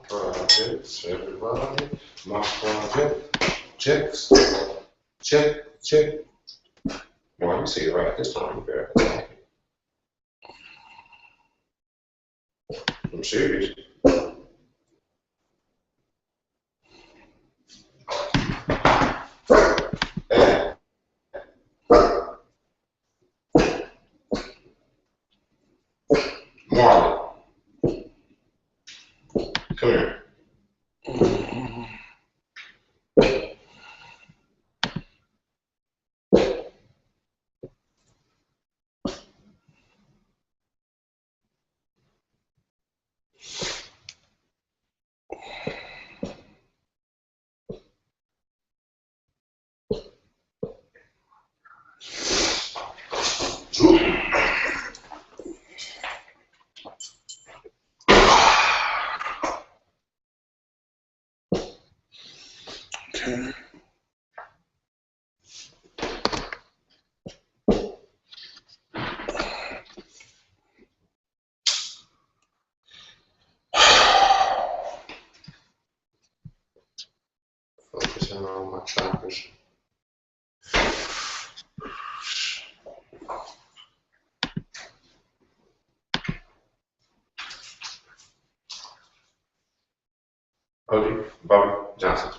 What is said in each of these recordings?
Projects, everybody. My project checks. Check, check. Well, let me see it right this time, girl. I'm serious. Hey. Marlon. Come here. Okay. Focusing on my chakras. Odie, Bobby Johnson.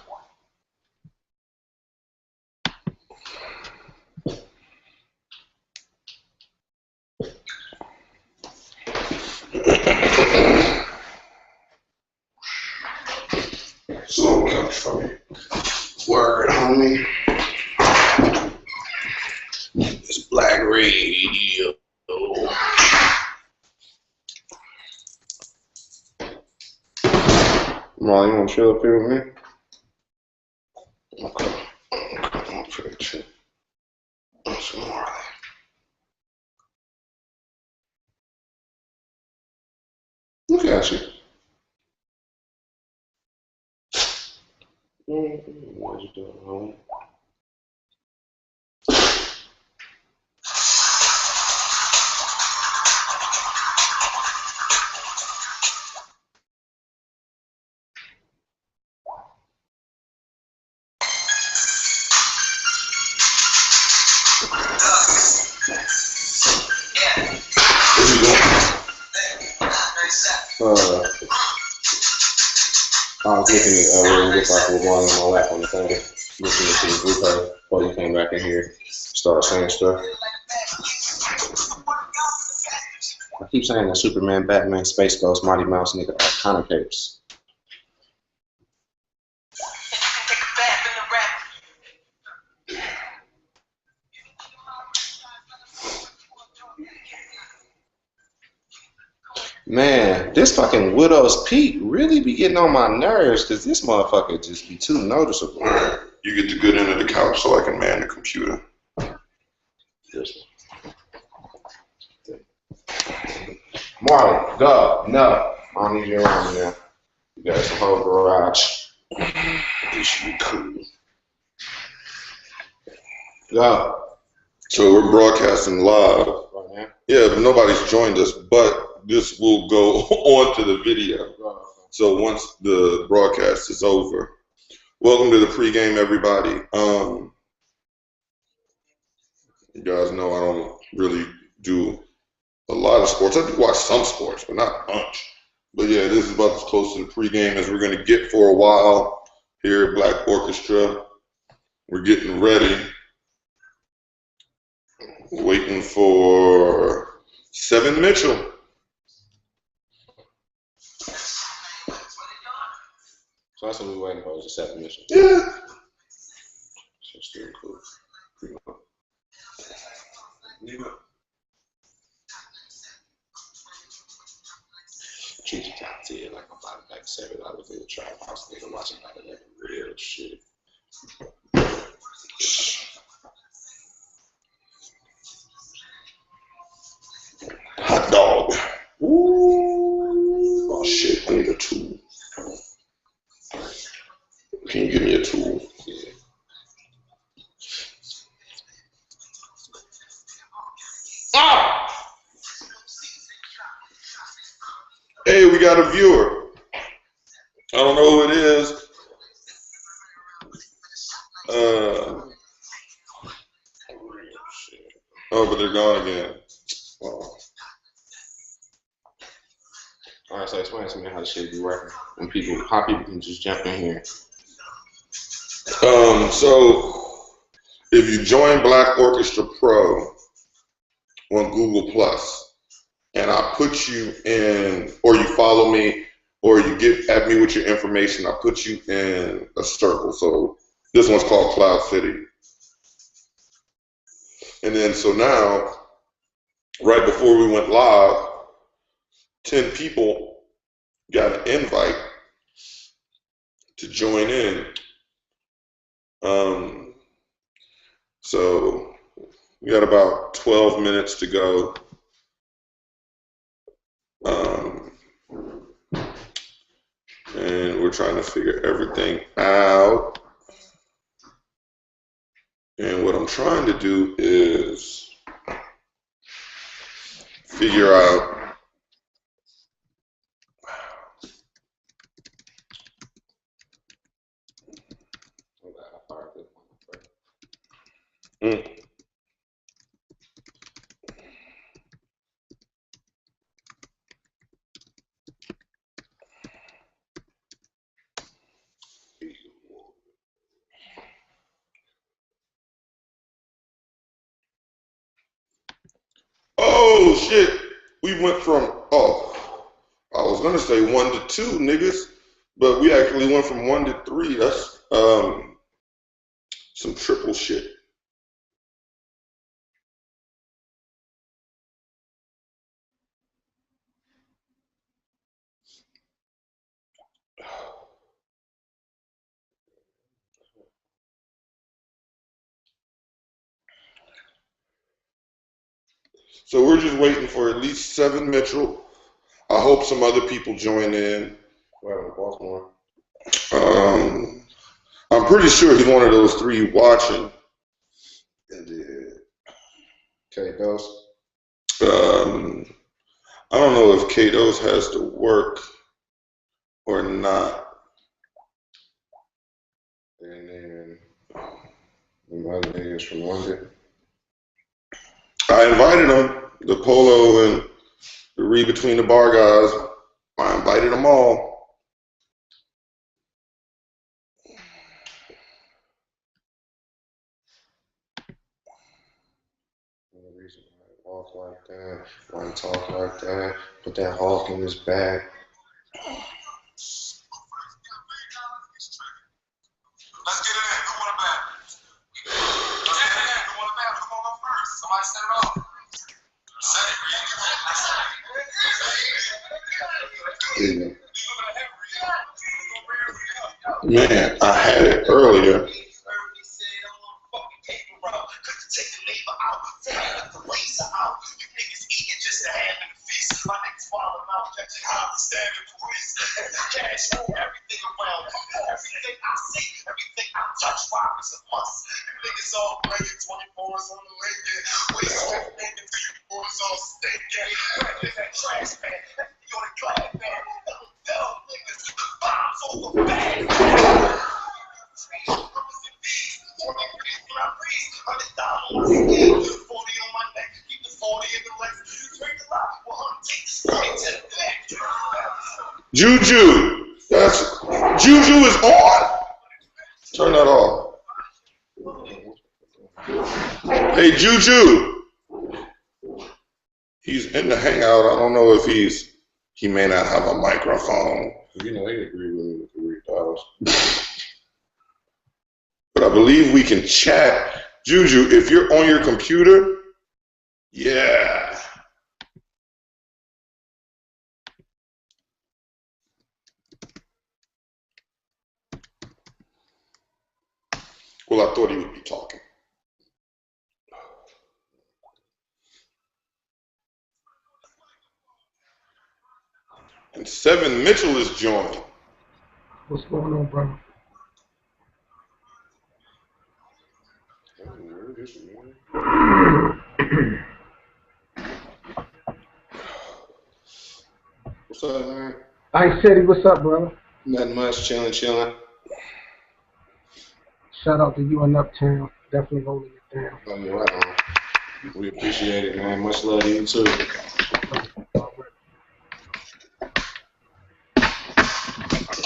Slow couch for me. Word, homie. It's Black Radio. Molly, you want to chill up here with me? Okay. I'm pretty chill. That's more. Look at you. What you doing, homie? I was looking at where it looks like we're going on my lap on the thing, listening to the replay before you came back in here, start saying stuff. I keep saying that Superman, Batman, Space Ghost, Mighty Mouse, nigga, all kind of capes. Man, this fucking Widow's Peak really be getting on my nerves because this motherfucker just be too noticeable. Alright, you get the good end of the couch so I can man the computer. This one. Marlon, go. No. I don't need you around now. You got some whole garage. This should be cool. Go. So we're broadcasting live. Right now? Yeah, but nobody's joined us, but this will go on to the video. So once the broadcast is over. Welcome to the pregame, everybody. You guys know I don't really do a lot of sports. I do watch some sports, but not a bunch. But yeah, this is about as close to the pregame as we're going to get for a while here at Black Orchestra. We're getting ready. Waiting for Seven Mitchell. So that's what we're waiting for, is a 7 mission. Yeah. So still cool. Yeah. Treat your top 10 like I'm about like $7 in the trap house, nigga, watching like that real shit. Hot dog. Ooh. Oh shit, I need a tool. Can you give me a tool? Yeah. Ah! Hey, we got a viewer. I don't know who it is. Oh, but they're gone again. Oh. All right, so explain to me how this shit be working. How people can just jump in here. So if you join Black Orchestra Pro on Google Plus, and I put you in, or you follow me, or you get at me with your information, I put you in a circle. So this one's called Cloud City. And then so now, right before we went live, 10 people got an invite to join in. So we got about 12 minutes to go. And we're trying to figure everything out. And what I'm trying to do is figure out oh shit, we went from, I was gonna say 1 to 2 niggas, but we actually went from 1 to 3. That's some triple shit. So we're just waiting for at least 7 Mitchell. I hope some other people join in. Well, Baltimore. I'm pretty sure he's one of those 3 watching. K Dose. I don't know if K-Dose has to work or not. And then the other niggas from London. I invited them, the Polo and the Read Between the Bar guys. I invited them all. The reason why I walk like that, why I talk like that, put that hawk in his bag. Let's get it in. Who want a bag? Let's get it in. Who want a bag? Who want to go first? Somebody set it off. Set it. Man, I had it earlier. Juju, Juju is on. Turn that off. Hey, Juju. He's in the hangout. I don't know if he may not have a microphone. You know, they agree with me with the $3. But I believe we can chat. Juju, if you're on your computer, yeah. Well, I thought he would be talking. And 7 Mitchell is joining. What's going on, brother? What's up, man? I said, what's up, brother? Nothing much, chilling. Shout out to you in Uptown. Definitely holding it down. Oh, yeah, right on. We appreciate it, man. Much love to you, too.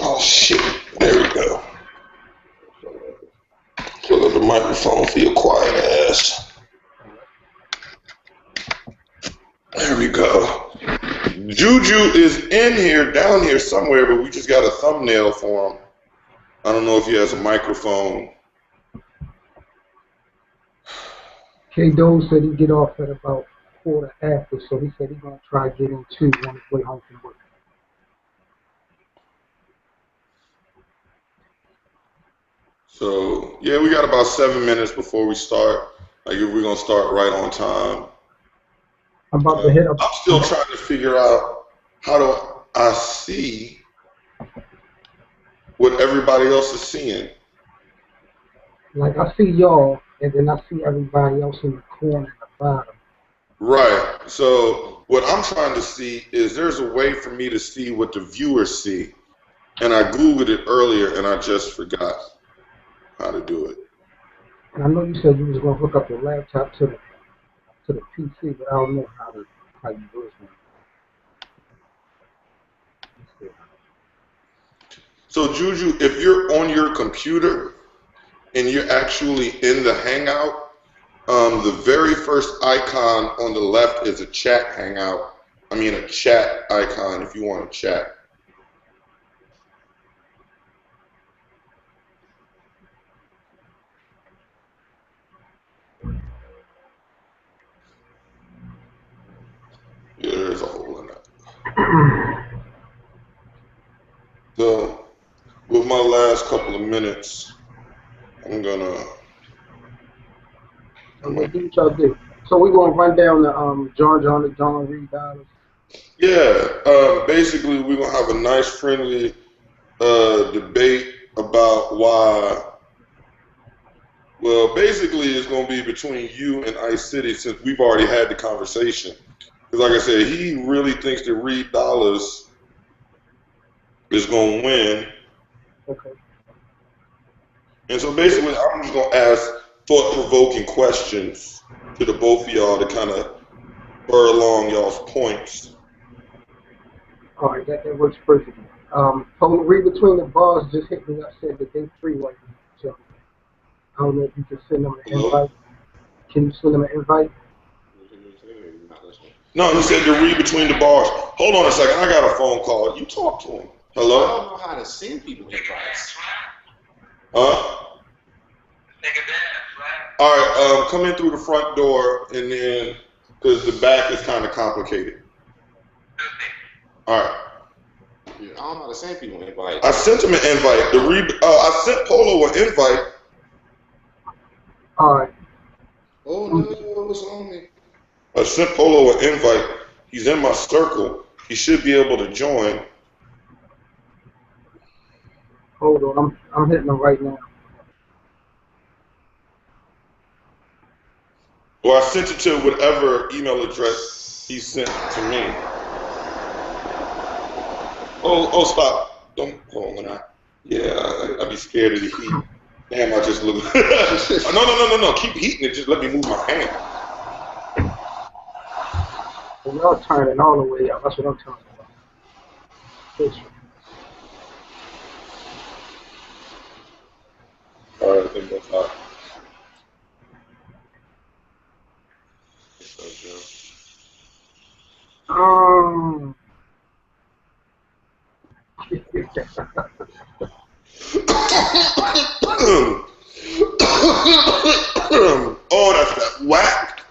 Oh shit! There we go. Fill up the microphone for your quiet ass. There we go. Juju is in here, down here somewhere, but we just got a thumbnail for him. I don't know if he has a microphone. K-Dole said he'd get off at about 4:15, so he said he's going to try to get in 2 on his way home from work. So, yeah, we got about 7 minutes before we start. Like, if we're going to start right on time. I'm about to hit up. I'm still trying to figure out how do I see what everybody else is seeing. Like, I see y'all, and then I see everybody else in the corner at the bottom. Right. So what I'm trying to see is there's a way for me to see what the viewers see. And I Googled it earlier and I just forgot how to do it. And I know you said you was going to hook up your laptop to the PC, but I don't know how you do it. So Juju, if you're on your computer and you're actually in the Hangout, the very first icon on the left is a chat hangout. I mean a chat icon if you want to chat. Yeah, there's a hole in that. So, with my last couple of minutes, I'm gonna. I'm going to do what y'all do. So we're going to run down the John Reed dollars. Yeah, basically we're gonna have a nice friendly debate about why. Well, basically it's gonna be between you and Ice City since we've already had the conversation. Because like I said, he really thinks that Reed Dollars is gonna win. Okay. And so basically I'm just gonna ask thought-provoking questions to the both of y'all to kind of spur along y'all's points. All right, that works perfectly. Read between the bars just hit me up, said that they free right now. So I don't know if you can send them an invite. Can you send them an invite? No, he said to read between the bars. Hold on a second, I got a phone call. You talk to him. I Hello? don't know how to send people invites. Huh? All right, come in through the front door and then, because the back is kind of complicated. All right. Yeah, I don't know how to send people invites. I sent him an invite. I sent Polo an invite. All right. Oh no, what's on me? I sent Polo an invite. He's in my circle. He should be able to join. Hold on, I'm hitting them right now. Well, I sent it to whatever email address he sent to me. Oh, stop. Don't, hold on. Yeah, I'd be scared of the heat. Damn, I just look. No. Keep heating it. Just let me move my hand. And y'all turning all the way up. That's what I'm talking about. This one. All right, I think that's hot. Oh, that's whack.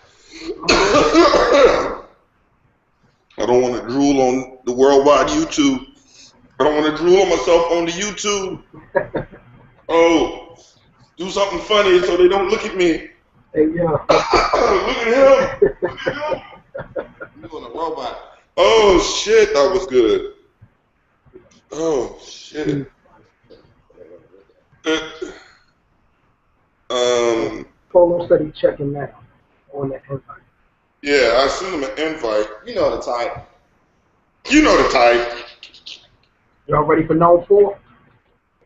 I don't want to drool on the worldwide YouTube. I don't want to drool on myself on the YouTube. Oh, do something funny so they don't look at me. Hey, yo. Look at him. You on a robot. Oh, shit, that was good. Oh, shit. Polo said he's checking now on that invite. Yeah, I sent him an invite. You know the type. You know the type. Y'all ready for Known 4?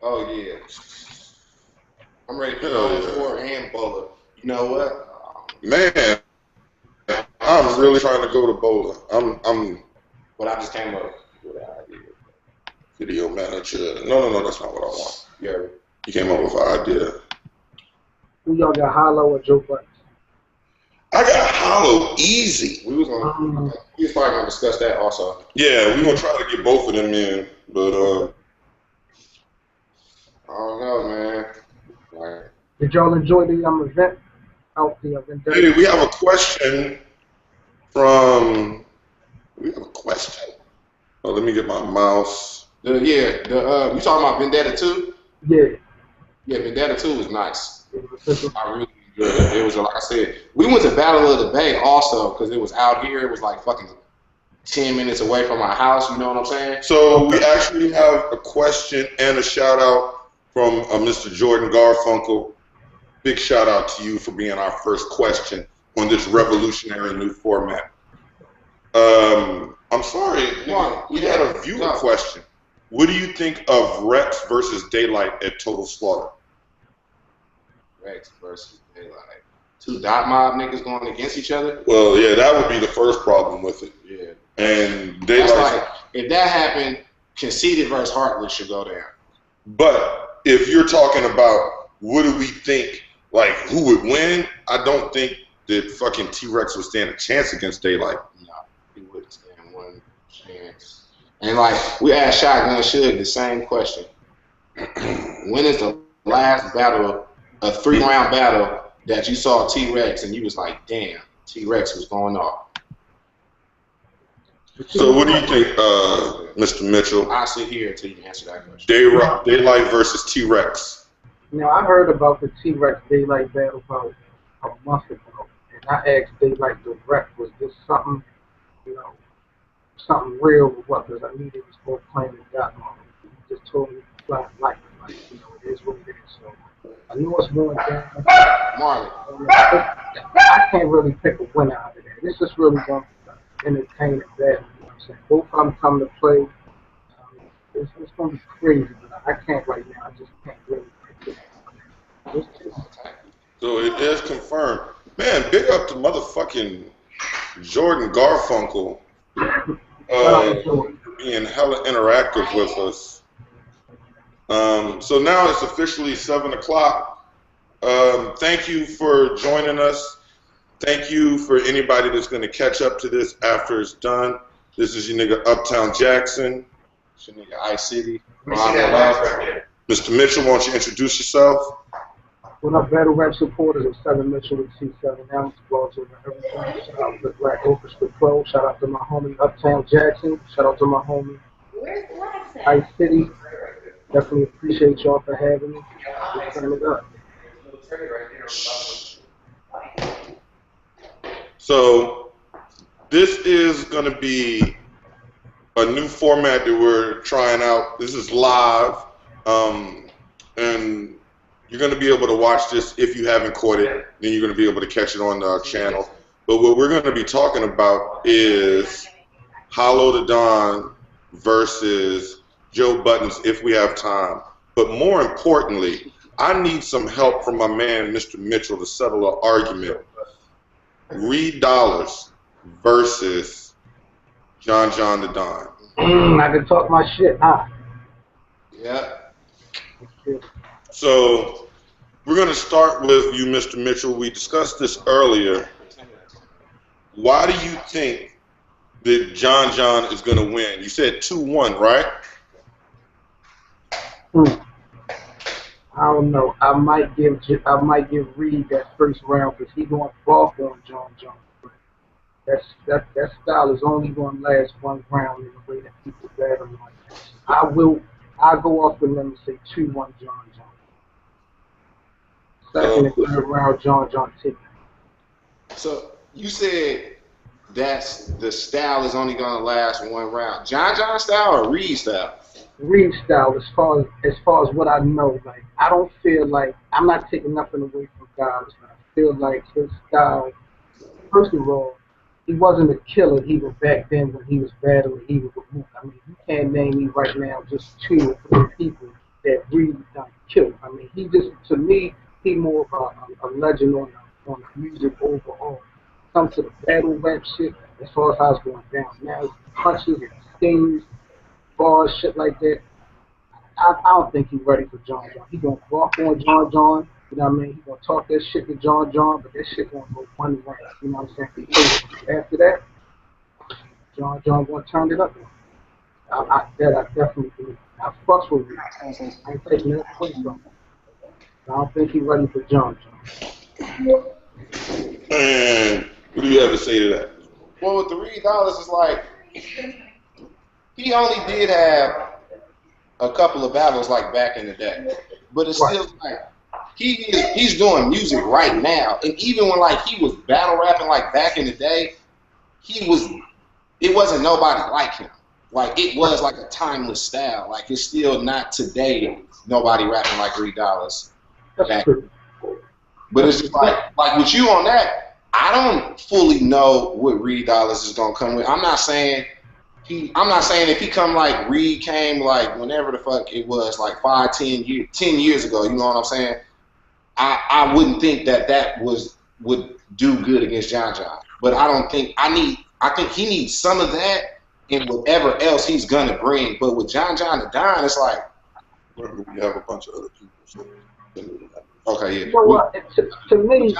Oh yeah. I'm ready for Hell Known yeah. 4 and Bowler. You know what? Man, I'm really trying to go to bowling. I'm What I just came up with an idea. video manager. No, that's not what I want. Yeah. You came up with an idea. Who y'all got, Hollow or Joe Buttons? I got Hollow easy. We was probably gonna discuss that also. Yeah, we're gonna try to get both of them in, but I don't know, man. Like, Did y'all enjoy the event out the event? hey, we have a question from. We have a question. Oh, let me get my mouse. you talking about Vendetta 2? Yeah. Yeah, Vendetta 2 was nice. It was official. I really enjoyed it. It was, like I said, we went to Battle of the Bay also because it was out here. It was like fucking 10 minutes away from our house, you know what I'm saying? So we actually have a question and a shout out from Mr. Jordan Garfunkel. Big shout out to you for being our first question on this revolutionary new format. I'm sorry, we had a viewer question. What do you think of Rex versus Daylight at Total Slaughter? Rex versus Daylight. Two dot mob niggas going against each other? Well, yeah, that would be the first problem with it. Yeah. And That's Daylight. like, if that happened, Conceited versus Heartless should go down. But if you're talking about what do we think, like who would win, I don't think that fucking T-Rex would stand a chance against Daylight. No, he wouldn't stand one chance. And like, we asked Shotgun Suge the same question. When is the last battle, a 3-round battle, that you saw T-Rex and you was like, damn, T-Rex was going off? So what do you think, Mr. Mitchell? I'll sit here until you answer that question. Daylight versus T-Rex. Now, I heard about the T-Rex Daylight battle about a month ago, and I asked Daylight direct, was this something, something real or what? Because I knew they was both playing the God mode. He just told me flat like, it is what it is. So I knew it's going down. Marley. I can't really pick a winner out of that. This is really going to entertain a battle. You know what I'm saying? Both of them come to play. It's going to be crazy, but I can't right now. I just can't really pick it. So it is confirmed. Man, big up to motherfucking Jordan Garfunkel being hella interactive with us. So now it's officially 7 o'clock. Thank you for joining us. Thank you for anybody that's going to catch up to this after it's done. This is your nigga Uptown Jackson. It's your nigga Ice City. Mr. Mitchell, why don't you introduce yourself? What up, Battle Rap supporters of 7 Mitchell with C7 Ounce, blogs over everything. Shout out to Black Orchestra Pro. Shout out to my homie Uptown Jackson. Shout out to my homie Ice City. Definitely appreciate y'all for having me. Let's turn it up. So this is going to be a new format that we're trying out. This is live, and you're going to be able to watch this if you haven't caught it. Then you're going to be able to catch it on our channel. But what we're going to be talking about is Hollow the Don versus Joe Buttons if we have time. But more importantly, I need some help from my man, Mr. Mitchell, to settle an argument. Reed Dollars versus John the Don. I can talk my shit, huh? Yeah. So we're going to start with you, Mr. Mitchell. We discussed this earlier. Why do you think that John is going to win? You said 2-1, right? I don't know. I might give Reed that first round because he's going to fall on John. That style is only going to last one round in the way that people battle like that. I'll go off with them and say 2-1 John. Second and third round, John take. So you said that's the style is only gonna last one round. John style or Reed style? Reed style, as far as what I know, like I don't feel like I'm not taking nothing away from guys, but I feel like his style. First of all, he wasn't a killer even back then when he was battling even with Mook. I mean, you can't name me right now just 2 or 3 people that really done killed. I mean, he just, to me, he more of a legend on the music overall. Comes to the battle rap shit, as far as how it's going down now, it's punches and stings, bars, shit like that. I don't think he's ready for John John. He gonna walk on John John, you know what I mean? He gonna talk that shit to John John, but that shit gonna go one round, you know what I'm saying? After that, John John gonna turn it up. I definitely believe. I fucks with you. I ain't taking that away from him. I don't think he's ready for John John. And what do you have to say to that? Well, with the Reed Dollars, it's like he only did have a couple of battles like back in the day, but it's still like he's doing music right now, and even when like he was battle rapping like back in the day, it wasn't nobody like him. Like it was like a timeless style. Like it's still not today. Nobody rapping like Reed Dollars. That's true. But it's just like with you on that, I don't fully know what Reed Dollars is gonna come with. I'm not saying if he come like Reed came like whenever the fuck it was, like 10 years ago, you know what I'm saying? I wouldn't think that would do good against John John. But I think he needs some of that in whatever else he's gonna bring. But with John John the Don, it's like We have a bunch of other people. So okay, yeah. So to me,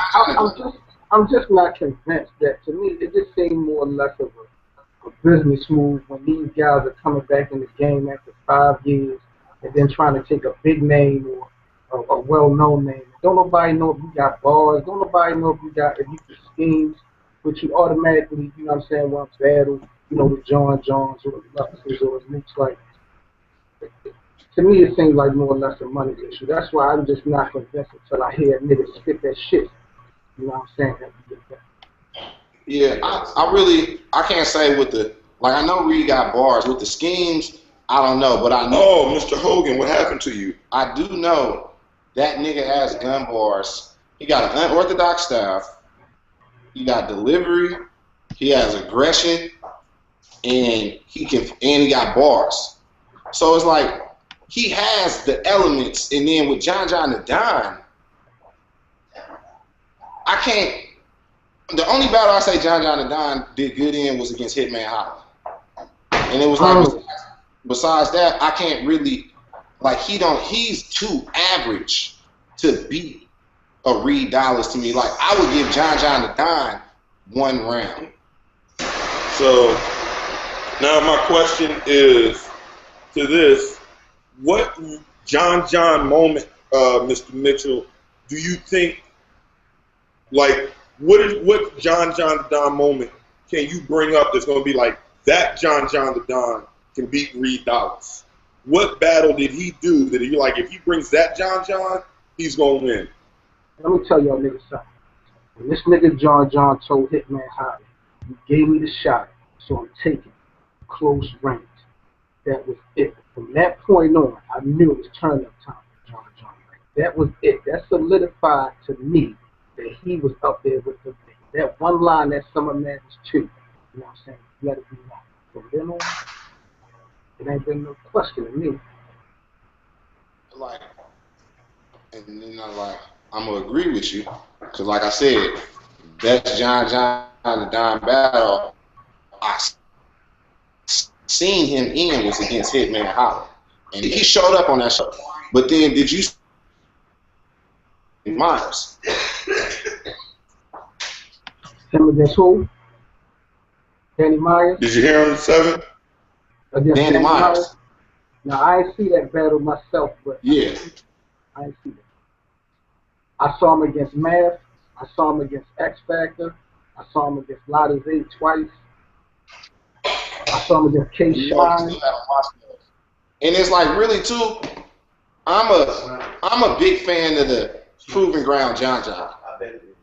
I'm just not convinced that. To me, it just seemed more or less of a business move when these guys are coming back in the game after 5 years and then trying to take a big name or a well-known name. Don't nobody know if you got bars. Don't nobody know if you can schemes, but you automatically, you know what I'm saying, want to battle, you know, with John Johns or the Luxes or the Mooks. Like, to me, it seems like more or less a money issue. That's why I'm just not convinced until I hear niggas spit that shit. You know what I'm saying? Yeah, I can't say with the, like, I know Reed got bars. With the schemes, I don't know, but I know. Oh, Mr. Hogan, what happened to you? I do know that nigga has gun bars. He got an unorthodox style. He got delivery. He has aggression, and he got bars. So it's like he has the elements, and then with John John the Don, I can't. The only battle I say John John the Don did good in was against Hitman Holla. And it was like, besides that, I can't really, like, he's too average to beat a Reed Dollars to me. Like, I would give John John the Don 1 round. So, now my question is to this, what John John moment, Mr. Mitchell, do you think, like, what John John the Don moment can you bring up that's going to be like, that John John the Don can beat Reed Dollars? What battle did he do that you like, if he brings that John John, he's going to win? Let me tell y'all niggas something. When this nigga John John told Hitman Holla, you gave me the shot, so I'm taking close range. That was it. From that point on, I knew it was turn up time for John John. That was it. That solidified to me that he was up there with the thing. That one line, that Summer Madness 2, you know what I'm saying? Let it be known. From then on, it ain't been no question to me. Like, and then I'm gonna agree with you, because like I said, that's John John the Don battle I seen him in was against Hitman Holla, and he showed up on that show. But then, did you see Myers? Him against who? Danny Myers? Did you hear him 7? Against Danny Myers. Now, I ain't see that battle myself, but Yeah. I ain't see that. I saw him against Math. I saw him against X Factor. I saw him against Lotta Z twice. I saw him against K Shine. And it's like, really too, I'm a big fan of the Proving Ground John John.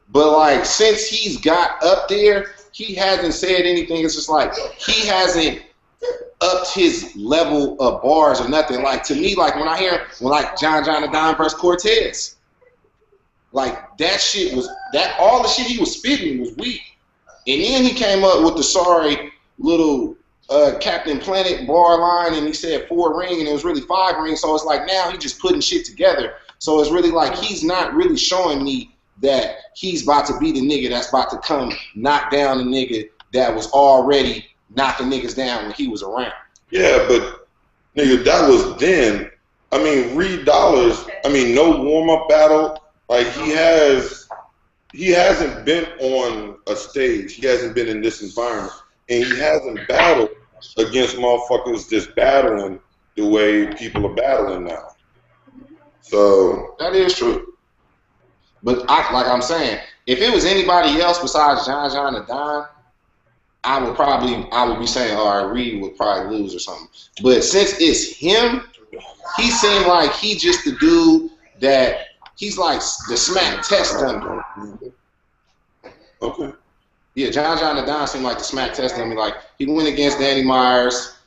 But like, since he's got up there, he hasn't said anything. It's just like he hasn't upped his level of bars or nothing. Like, to me, like when I hear like John John the Don versus Cortez, like that shit was all the shit he was spitting was weak. And then he came up with the sorry little Captain Planet bar line, and he said 4 ring, and it was really 5 rings. So it's like now he's just putting shit together. So it's really like he's not really showing me that he's about to be the nigga that's about to come knock down the nigga that was already knocking niggas down when he was around. Yeah, but nigga, that was then. I mean, Reed Dollars. I mean, no warm up battle. Like he hasn't been on a stage. He hasn't been in this environment, and he hasn't battled against motherfuckers just battling the way people are battling now. So that is true. But like I'm saying, if it was anybody else besides John the Don, I would be saying, all right, Reed would probably lose or something. But since it's him, he seemed like he just the dude that he's like the smack test dummy. okay. Yeah, John the Don seemed like the smack test dummy. Like he went against Danny Myers.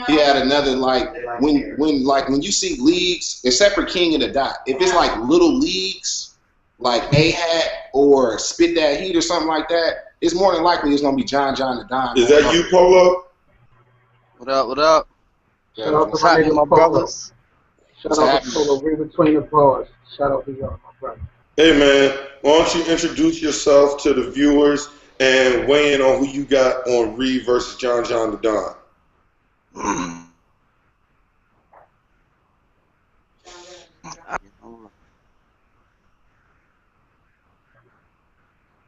He had another like when you see leagues, except for King of the Dot, if it's like little leagues, like A-Hat or Spit That Heat or something like that, it's more than likely it's gonna be John the Don. Is that you, Polo? What up? What up? Yeah, What's happening, my brothers? Shout out to Polo, Read Between the Bars. Shout out to y'all, my brother. Hey man, why don't you introduce yourself to the viewers and weigh in on who you got on Reed versus John the Don?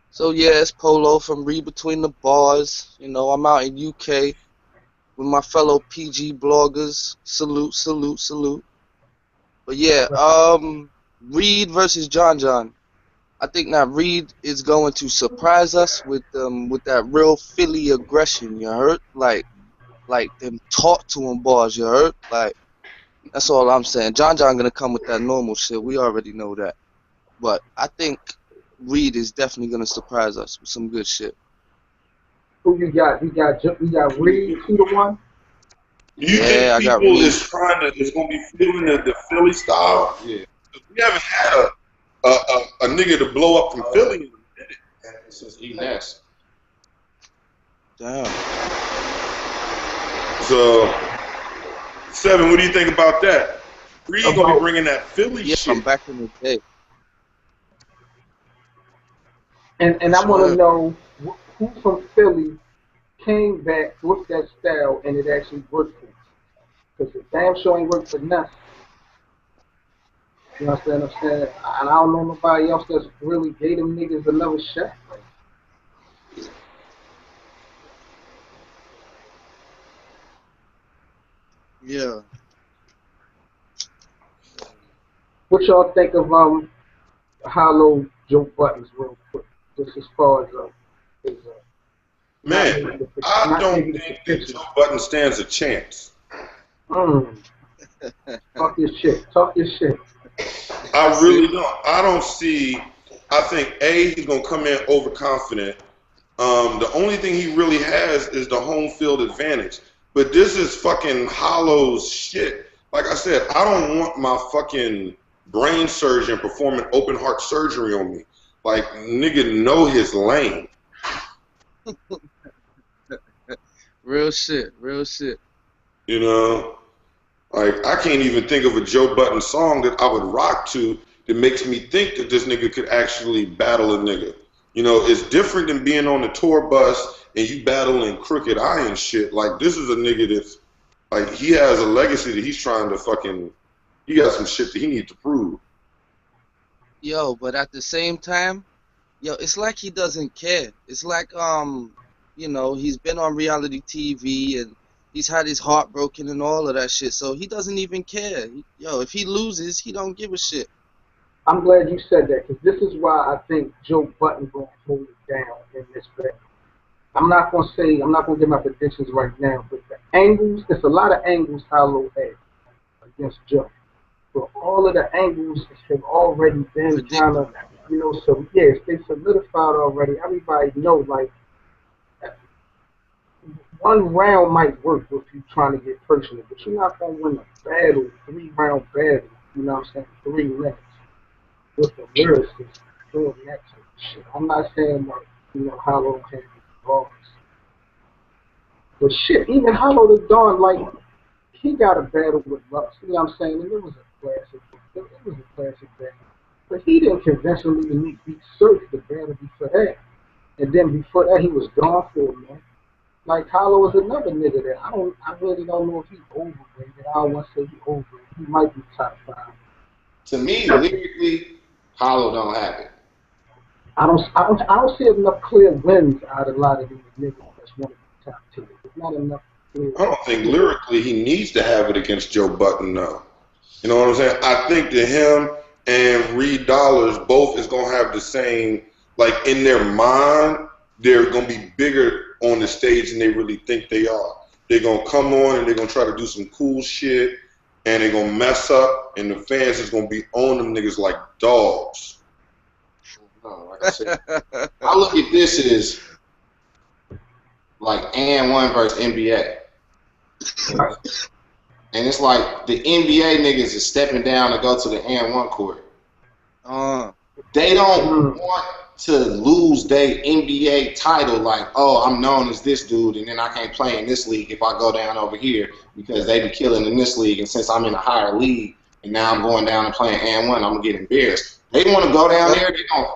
So yeah, it's Polo from Read Between the Bars. You know, I'm out in UK with my fellow PG bloggers. Salute, salute, salute. But yeah, Reed versus John. I think that Reed is going to surprise us with that real Philly aggression. You heard? Like them talk to him bars. You heard? Like that's all I'm saying. John gonna come with that normal shit. We already know that. But I think Reed is definitely gonna surprise us with some good shit. Who you got? We got Reed 2-1. You think people is gonna be feeling the Philly style? Yeah. We haven't had a nigga to blow up from Philly in a minute. Since E-Ness. Damn. So, Seven, what do you think about that? Reed gonna be bringing that Philly Yeah, shit. from back in the day. And I want to know who from Philly came back with that style and it actually worked for him. Because it damn sure ain't worked for nothing. You know what I'm saying? And I don't know nobody else that's really gave them niggas another shot. Yeah. What y'all think of Hollow Joe Buttons real quick? Just as far as his, Man, I don't think that Joe Budden stands a chance. Talk your shit. Talk your shit. I really don't. I don't see. I think he's gonna come in overconfident. The only thing he really has is the home field advantage. But this is fucking Hollow's shit. Like I said, I don't want my fucking brain surgeon performing open heart surgery on me. Like nigga know his lane. Real shit. Real shit. You know? Like, I can't even think of a Joe Budden song that I would rock to that makes me think that this nigga could actually battle a nigga. You know, it's different than being on the tour bus and you battling Crooked Eye and shit. Like, this is a nigga that's, like, he has a legacy that he's trying to fucking, he got some shit that he needs to prove. Yo, but at the same time, it's like he doesn't care. It's like, you know, he's been on reality TV and he's had his heart broken and all of that shit, so he doesn't even care. If he loses, he don't give a shit. I'm glad you said that, because this is why I think Joe Budden going to hold it down in this battle. I'm not going to give my predictions right now, but the angles, there's a lot of angles Hollow had against Joe. But all of the angles have already been kind of, you know, so yes, they solidified already. Everybody knows, like, one round might work if you're trying to get personal, but you're not going to win a battle, 3-round battle, you know what I'm saying, 3 minutes with the lyricist doing that type of shit. I'm not saying like You know, Hollow had bars. But shit, even Hollow the Dawn, like, he got a battle with Lux. You know what I'm saying? And it was a classic. It was a classic battle. But he didn't conventionally beat Surf the battle before that. And then before that, he was gone for a minute. Like Hollow is another nigga that I really don't know if he's overrated. I don't want to say he's overrated. He might be top 5. To me, lyrically, Hollow don't have it. I don't see enough clear wins out of a lot of these niggas that's one of the top 10. There's not enough clear. I don't think lyrically he needs to have it against Joe Button, though. You know what I'm saying? I think that him and Reed Dollars both is gonna have the same, like in their mind, they're gonna be bigger on the stage than they really think they are. They're gonna come on and they're gonna try to do some cool shit, and they're gonna mess up, and the fans is gonna be on them niggas like dogs. No, like I said, I look at this as like AND1 versus NBA. And it's like the NBA niggas is stepping down to go to the AND1 court. They don't want to lose their NBA title like, oh, I'm known as this dude and then I can't play in this league if I go down over here because they be killing in this league, and since I'm in a higher league and now I'm going down and playing AND1, I'm going to get embarrassed. They want to go down there,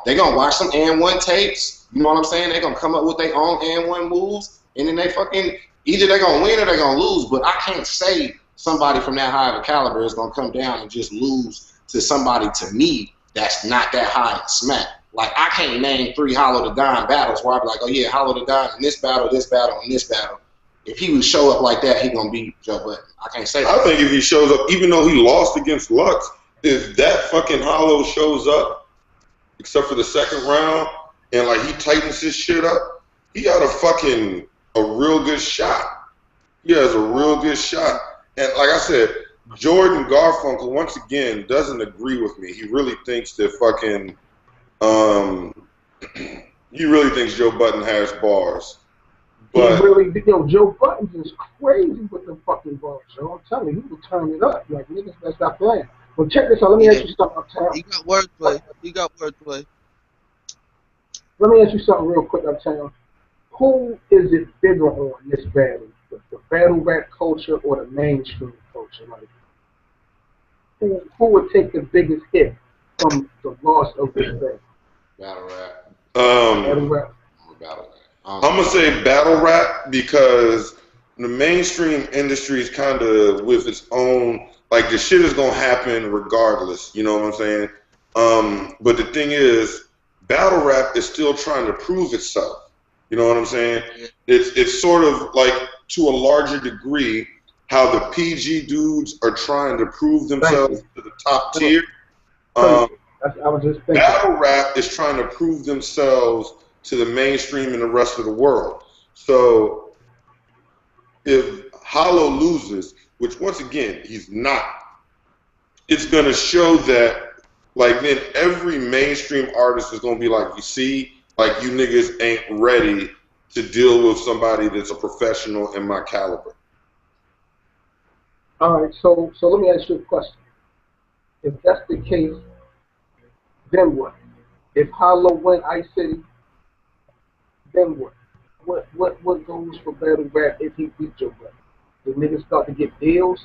they gonna watch some AND1 tapes, you know what I'm saying? They're going to come up with their own AND1 moves, and then they fucking, either they're going to win or they're going to lose, but I can't say somebody from that high of a caliber is going to come down and just lose to somebody, to me, that's not that high in smack. Like, I can't name 3 Hollow the Don battles where I'd be like, oh yeah, Hollow the Don in this battle, and this battle. If he would show up like that, he going to beat Joe Button. I can't say that. I think if he shows up, even though he lost against Lux, if that fucking Hollow shows up, except for the second round, and like he tightens his shit up, he got a real good shot. He has a real good shot. And like I said, Jordan Garfunkel, once again, doesn't agree with me. He really thinks that fucking, he really thinks Joe Button has bars. But he really, Joe Button's is crazy with the fucking bars, yo. I'm telling you, he will turn it up. Like, niggas better stop playing. Well, check this out. Let me ask you something, Uptown. He got wordplay. Let me ask you something real quick, Uptown. Who is it bigger on this battle? The battle rap culture or the mainstream culture? Like, who would take the biggest hit from the loss of this battle? Battle rap. Battle rap. Battle rap. I'm gonna say battle rap because the mainstream industry is kind of with its own, like the shit is gonna happen regardless. You know what I'm saying? But the thing is, battle rap is still trying to prove itself. You know what I'm saying? It's sort of like, to a larger degree, how the PG dudes are trying to prove themselves to the top tier. I was just thinking. Battle rap is trying to prove themselves to the mainstream and the rest of the world. So if Hollow loses, which once again he's not, it's gonna show that, like, then every mainstream artist is gonna be like, you see, like, you niggas ain't ready to deal with somebody that's a professional in my caliber. All right, so let me ask you a question. If that's the case, then what? If Hollow win Ice City, then what? What goes for battle rap if he beat Joe Button? The niggas start to get deals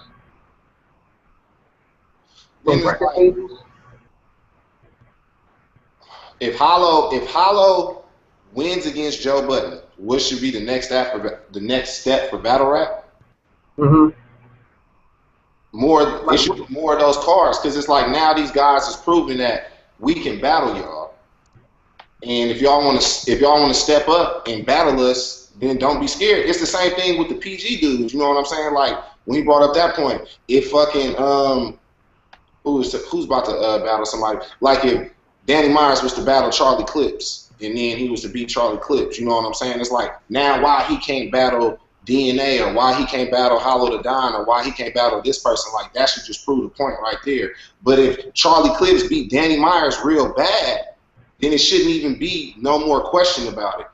from record labels. If Hollow wins against Joe Button, what should be the next step for battle rap? Mm-hmm. It should be more of those cards, because it's like now these guys is proving that we can battle y'all. And if y'all want to step up and battle us, then don't be scared. It's the same thing with the PG dudes. You know what I'm saying? Like, when he brought up that point, if fucking who's about to battle somebody? Like, if Danny Myers was to battle Charlie Clips, and then he was to beat Charlie Clips. You know what I'm saying? It's like, now why he can't battle DNA, or why he can't battle Hollow the Don, or why he can't battle this person? Like, that should just prove the point right there. But if Charlie Clips beat Danny Myers real bad, then it shouldn't even be no more question about it.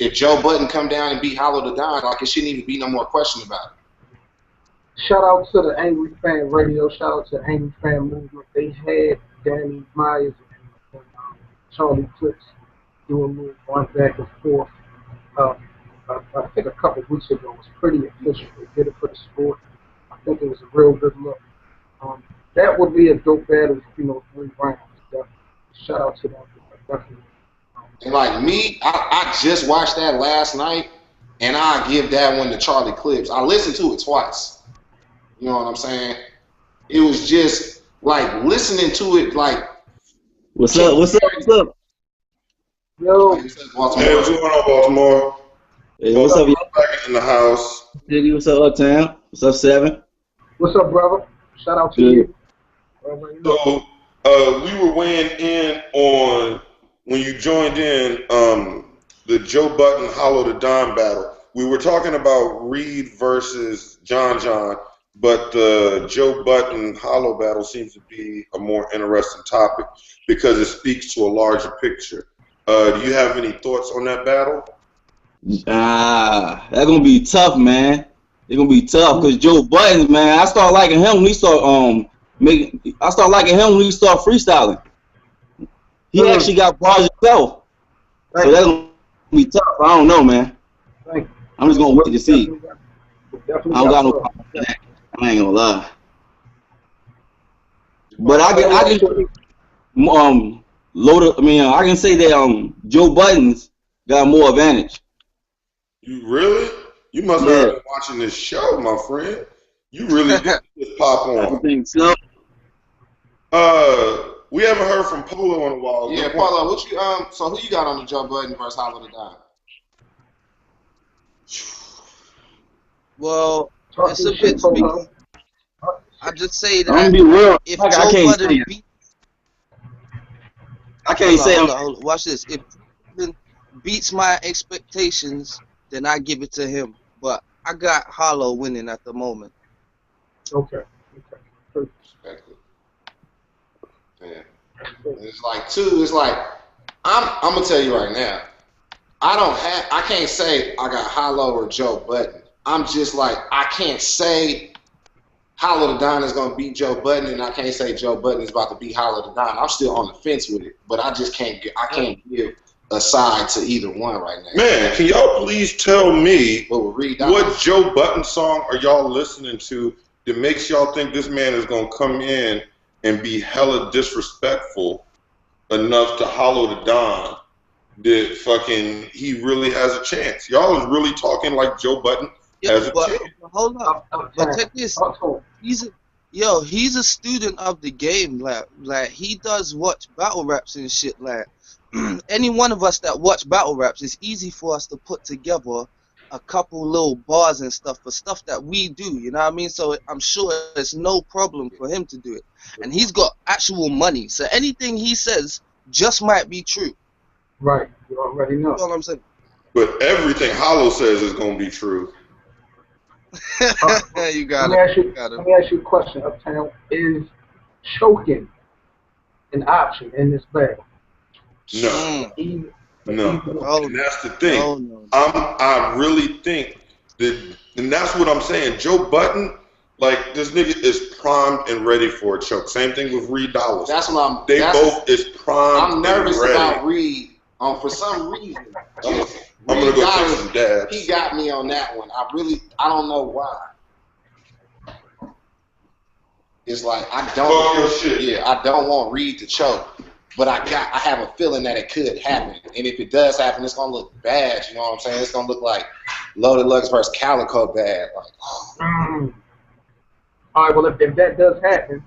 If Joe Button come down and beat Hollow the Don, like, it shouldn't even be no more question about it. Shout out to the Angry Fan Radio. Shout out to the Angry Fan Movement. They had Danny Myers and Charlie Clips do a little run back and forth. Uh, I think a couple of weeks ago it was pretty official. They did it for the sport. I think it was a real good look. That would be a dope battle, 3 rounds. Definitely. Shout out to them. Definitely. And like me, I just watched that last night, and I give that one to Charlie Clips. I listened to it twice. You know what I'm saying? It was just like listening to it, like. What's up? What's up? What's up? Yo. Hey, what's going on, Baltimore? Hey, what's up? I'm back in the house. Diggy, what's up, Uptown? What's up, Seven? What's up, brother? Shout out to you. So we were weighing in on when you joined in the Joe Budden Hollow the Don battle. We were talking about Reed versus John, but the Joe Budden Hollow battle seems to be a more interesting topic because it speaks to a larger picture. Do you have any thoughts on that battle? That's gonna be tough, man. It's gonna be tough because Joe Budden, man, I start liking him when he start freestyling. He actually got bars himself. So that's gonna be tough. I don't know, man. I'm just gonna wait to see. I don't got no problem with that. I ain't gonna lie. But I can I can say that Joe Budden's got more advantage. You really? You must have been watching this show, my friend. You really did just pop on. I think so. We haven't heard from Polo in a while. Yeah, Paulo, what you so who you got on the Joe Budden versus Hollow the Don? Well, it's a bit speaking. I just say that I'm gonna be real. if Like, Joe I can't Budden say beat, I can't say hold on. Watch this. If Budden beats my expectations, then I give it to him. But I got Hollow winning at the moment. Okay. Yeah. It's like it's like I'm gonna tell you right now. I can't say I got Hollow or Joe Budden. I'm just like I can't say Hollow the Don is gonna beat Joe Budden, and I can't say Joe Budden is about to beat Hollow the Don. I'm still on the fence with it, but I just can't give a side to either one right now. Man, can y'all please tell me what Joe Budden song are y'all listening to that makes y'all think this man is gonna come in and be hella disrespectful enough to Hollow the Don that fucking he really has a chance? Y'all is really talking like Joe Budden has a chance. Hold up. But check this. He's a student of the game. Like he does watch battle raps and shit. Like any one of us that watch battle raps, it's easy for us to put together a couple little bars and stuff for stuff that we do, you know what I mean? So I'm sure it's no problem for him to do it. And he's got actual money, so anything he says just might be true. Right, you already know. That's all I'm saying. But everything Hollow says is going to be true. You got Let it. me ask you a question, Uptown. Is choking an option in this battle? No. No. Oh, and that's the thing. oh, no. I really think that, and that's what I'm saying. Joe Budden, like, this nigga is primed and ready for a choke. Same thing with Reed Dollars. That's what I'm. They both is primed. I'm nervous and ready. about Reed. For some reason, I'm gonna go take some dabs. He got me on that one. I don't know why. It's like I don't want Reed to choke, but I have a feeling that it could happen. And if it does happen, it's gonna look bad. You know what I'm saying? It's gonna look like Loaded Lux versus Calico bad. Like, oh. All right. Well, if that does happen,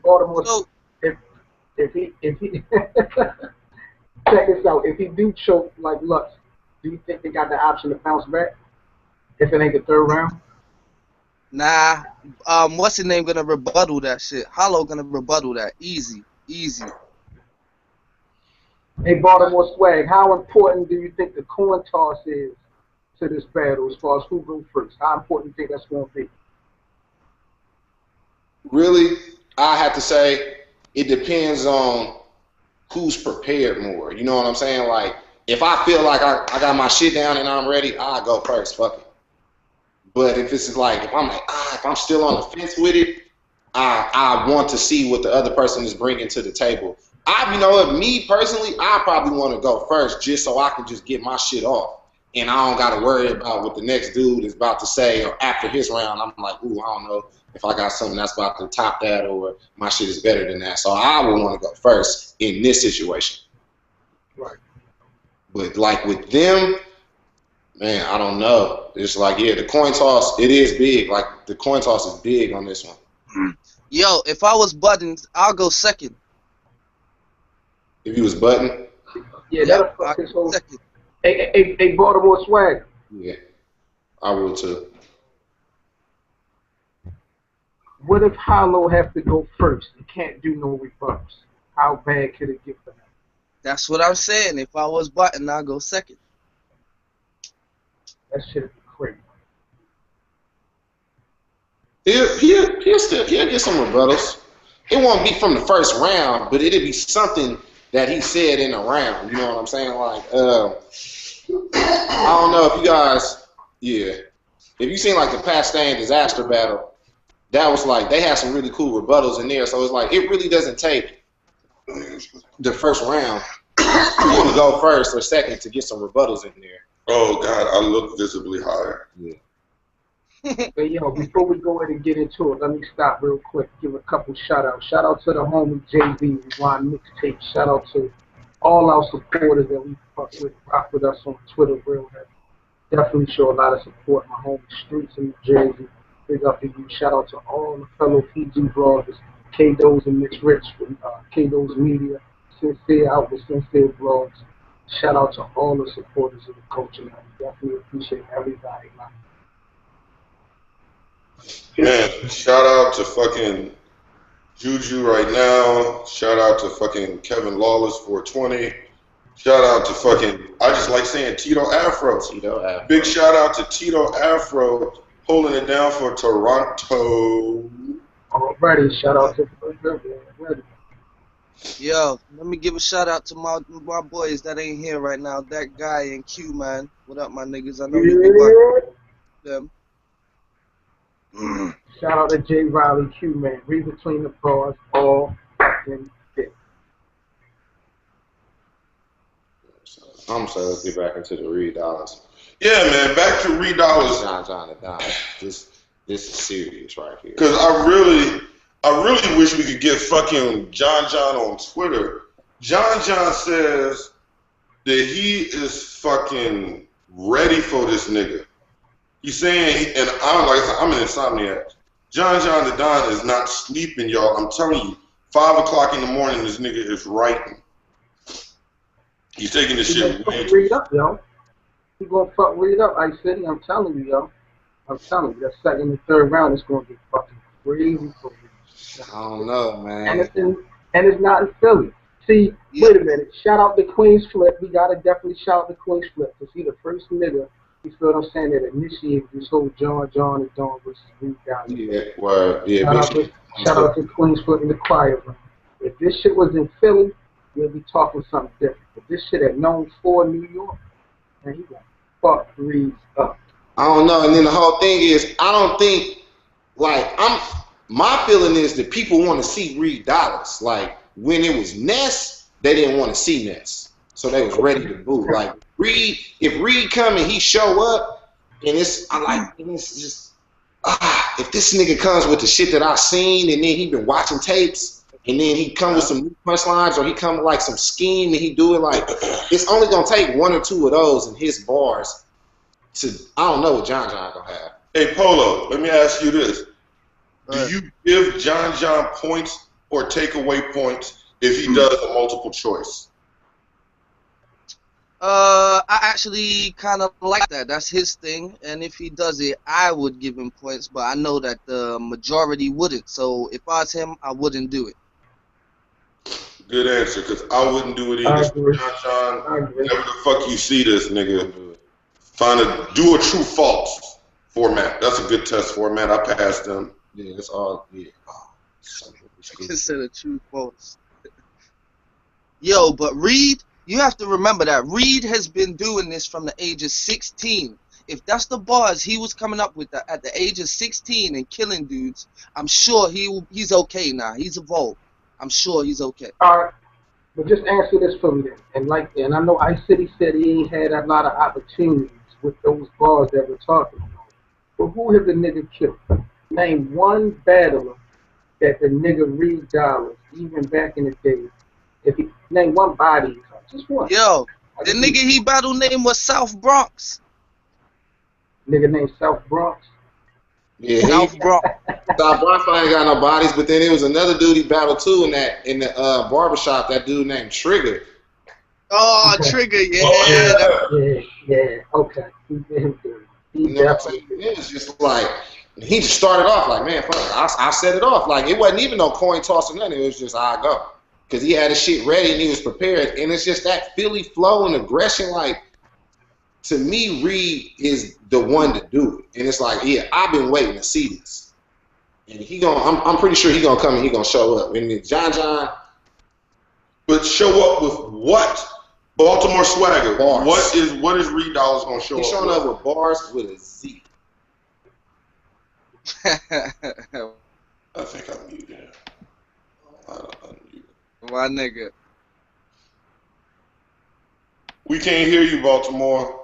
Baltimore, if he check this out. If he do choke like Lux, do you think they got the option to bounce back if it ain't the third round? Nah. What's his name gonna rebuttal that shit? Hollow gonna rebuttal that. Easy. Hey, Baltimore Swag, how important do you think the coin toss is to this battle as far as who goes first? How important do you think that's going to be? Really, I have to say it depends on who's prepared more. You know what I'm saying? Like, if I feel like I got my shit down and I'm ready, I'll go first. Fuck it. But if it's like, if I'm like, if I'm still on the fence with it, I want to see what the other person is bringing to the table You know what, me personally, I probably want to go first just so I can just get my shit off. And I don't got to worry about what the next dude is about to say or after his round. I'm like, ooh, I don't know if I got something that's about to top that or my shit is better than that. So I would want to go first in this situation. Right. But like with them, man, I don't know. It's like, yeah, the coin toss, it is big. Like the coin toss is big on this one. Yo, if I was Buttons, I'll go second. If he was Button? Yeah, that'll fuck his whole. Second. Hey, Baltimore swag. Yeah, I would too. What if Hollow have to go first? He can't do no rebuffs. How bad could it get for him? That's what I'm saying. If I was Button, I'll go second. That shit be crazy. He'll get some rebuttals. It won't be from the first round, but it'll be something that he said in a round. You know what I'm saying? Like, I don't know if you guys, if you seen like the Pastain disaster battle, that was like, they had some really cool rebuttals in there. So it's like, it really doesn't take the first round to go first or second to get some rebuttals in there. Oh, God, I look visibly higher. Yeah. But yo, before we go ahead and get into it, let me stop real quick. Give a couple shout outs. Shout out to the homie JV Rewind Mixtape. Shout out to all our supporters that we rock with us on Twitter. Real heavy. Definitely show a lot of support. My homie Streets in New Jersey. Big up to you. Shout out to all the fellow PG bloggers, K-Do's and Mitch Rich from K-Do's Media, Sincere out with Sincere Blogs. Shout out to all the supporters of the culture, man. Definitely appreciate everybody, man. Man, shout out to fucking Juju right now. Shout out to fucking Kevin Lawless 420. Shout out to fucking, I just like saying Tito Afro. Big shout out to Tito Afro holding it down for Toronto. Alrighty, shout out to everybody. Yo, let me give a shout out to my boys that ain't here right now. That guy and Q, man. What up, my niggas? I know you be watching them. Shout out to J. Riley Q, man. Read between the bars, all fucking fit. I'm sorry, let's get back into the Reed Dollars. Yeah, man, back to Reed Dollars. John to die. This is serious right here. Because I really wish we could get fucking John on Twitter. John says that he is fucking ready for this nigga. He's saying, and I'm an insomniac. John the Don is not sleeping, y'all. I'm telling you, 5 o'clock in the morning, this nigga is writing. He's taking this shit way too. Read up, yo. He gonna fuck Reed up, I said. I'm telling you, yo. I'm telling you, that second and third round is gonna get fucking crazy for Reed. I don't know, man. And it's not in Philly. See, wait a minute. Shout out to Queen's Flip. We gotta definitely shout out to Queen's Flip to see the first nigga. You feel what I'm saying? That initiated this whole John and Dawn versus Reed Dollars. Yeah, well, yeah. Shout out to Queen's Flip in the choir room. If this shit was in Philly, we'll be talking something different. But this shit at Known for New York, man, he gonna fuck Reed up. I don't know. And then the whole thing is, I don't think, like, my feeling is that people want to see Reed Dollars. Like, when it was Ness, they didn't want to see Ness. So they was ready to boo. Like, if Reed come and he show up, and it's just, if this nigga comes with the shit that I seen, and then he been watching tapes, and then he come with some new punchlines, or he come with like some scheme, and he do it like, it's only gonna take one or two of those in his bars to, I don't know what John gonna have. Hey, Polo, let me ask you this. Do you give John points or take away points if he does a multiple choice? I actually kind of like that. That's his thing, and if he does it, I would give him points, but I know that the majority wouldn't. So if I was him, I wouldn't do it. Good answer, because I wouldn't do it either. John, whenever the fuck you see this nigga, do a true false format. That's a good test format. I passed them. Yeah, that's all. Yeah. Instead of true false. Yo, but Reed, you have to remember that Reed has been doing this from the age of 16. If that's the bars he was coming up with at the age of 16 and killing dudes, I'm sure he's okay now. He's evolved. I'm sure he's okay. All right. But just answer this for me then. And I know Ice City said he ain't had a lot of opportunities with those bars that we're talking about. But who have the nigga killed? Name one battler that the nigga Reed Dollaz, even back in the day, if he name one body, just one. Yo, the nigga he battled name was South Bronx. Nigga named South Bronx. Yeah, South Bronx. South Bronx ain't got no bodies, but then there was another dude he battled too in the barbershop. That dude named Trigger. Oh, Trigger, yeah. Yeah. Okay. He You know what I'm saying? It was just like he just started off like, man, fuck, I set it off. Like it wasn't even no coin toss or nothing. It was just I go because he had his shit ready and he was prepared. And it's just that Philly flow and aggression. Like to me, Reed is the one to do it. And it's like, yeah, I've been waiting to see this. And I'm pretty sure he gonna come and he gonna show up. And then John. But show up with what? Baltimore swagger. Bars. What is Reed Dollaz gonna show up? He's showing up with bars with a Z. I think I muted him. My nigga. We can't hear you, Baltimore.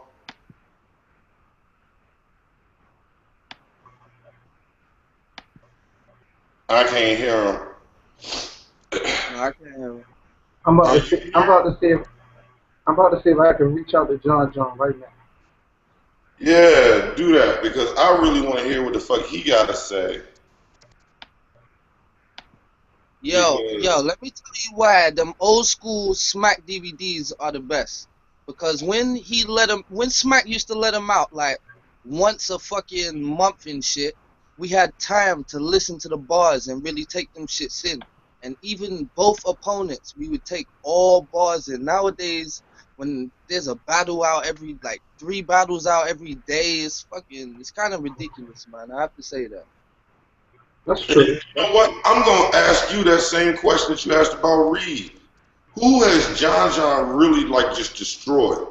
I can't hear him. I can't hear him. I'm about to see if I can reach out to John right now. Yeah, do that because I really want to hear what the fuck he got to say. Yo, let me tell you why them old school Smack DVDs are the best. Because when Smack used to let them out like once a fucking month and shit, we had time to listen to the bars and really take them shits in. And even both opponents, we would take all bars in. Nowadays, when there's a battle out every, like 3 battles out every day, it's kind of ridiculous, man. I have to say that. That's true. You know what? I'm going to ask you that same question that you asked about Reed. Who has John really, like, just destroyed?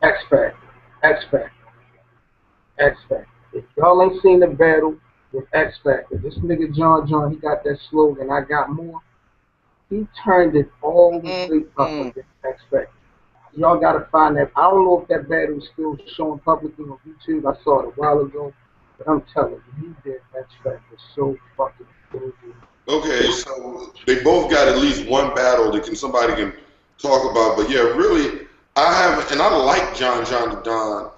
X Factor. If y'all ain't seen the battle with X Factor, this nigga John, he got that slogan, I got more. He turned it all the way up against X Factor. Y'all gotta find that. I don't know if that battle is still showing publicly on YouTube. I saw it a while ago. But I'm telling you, he did X Factor so fucking good. Okay, so they both got at least one battle that somebody can talk about. But yeah, really, I like John the Don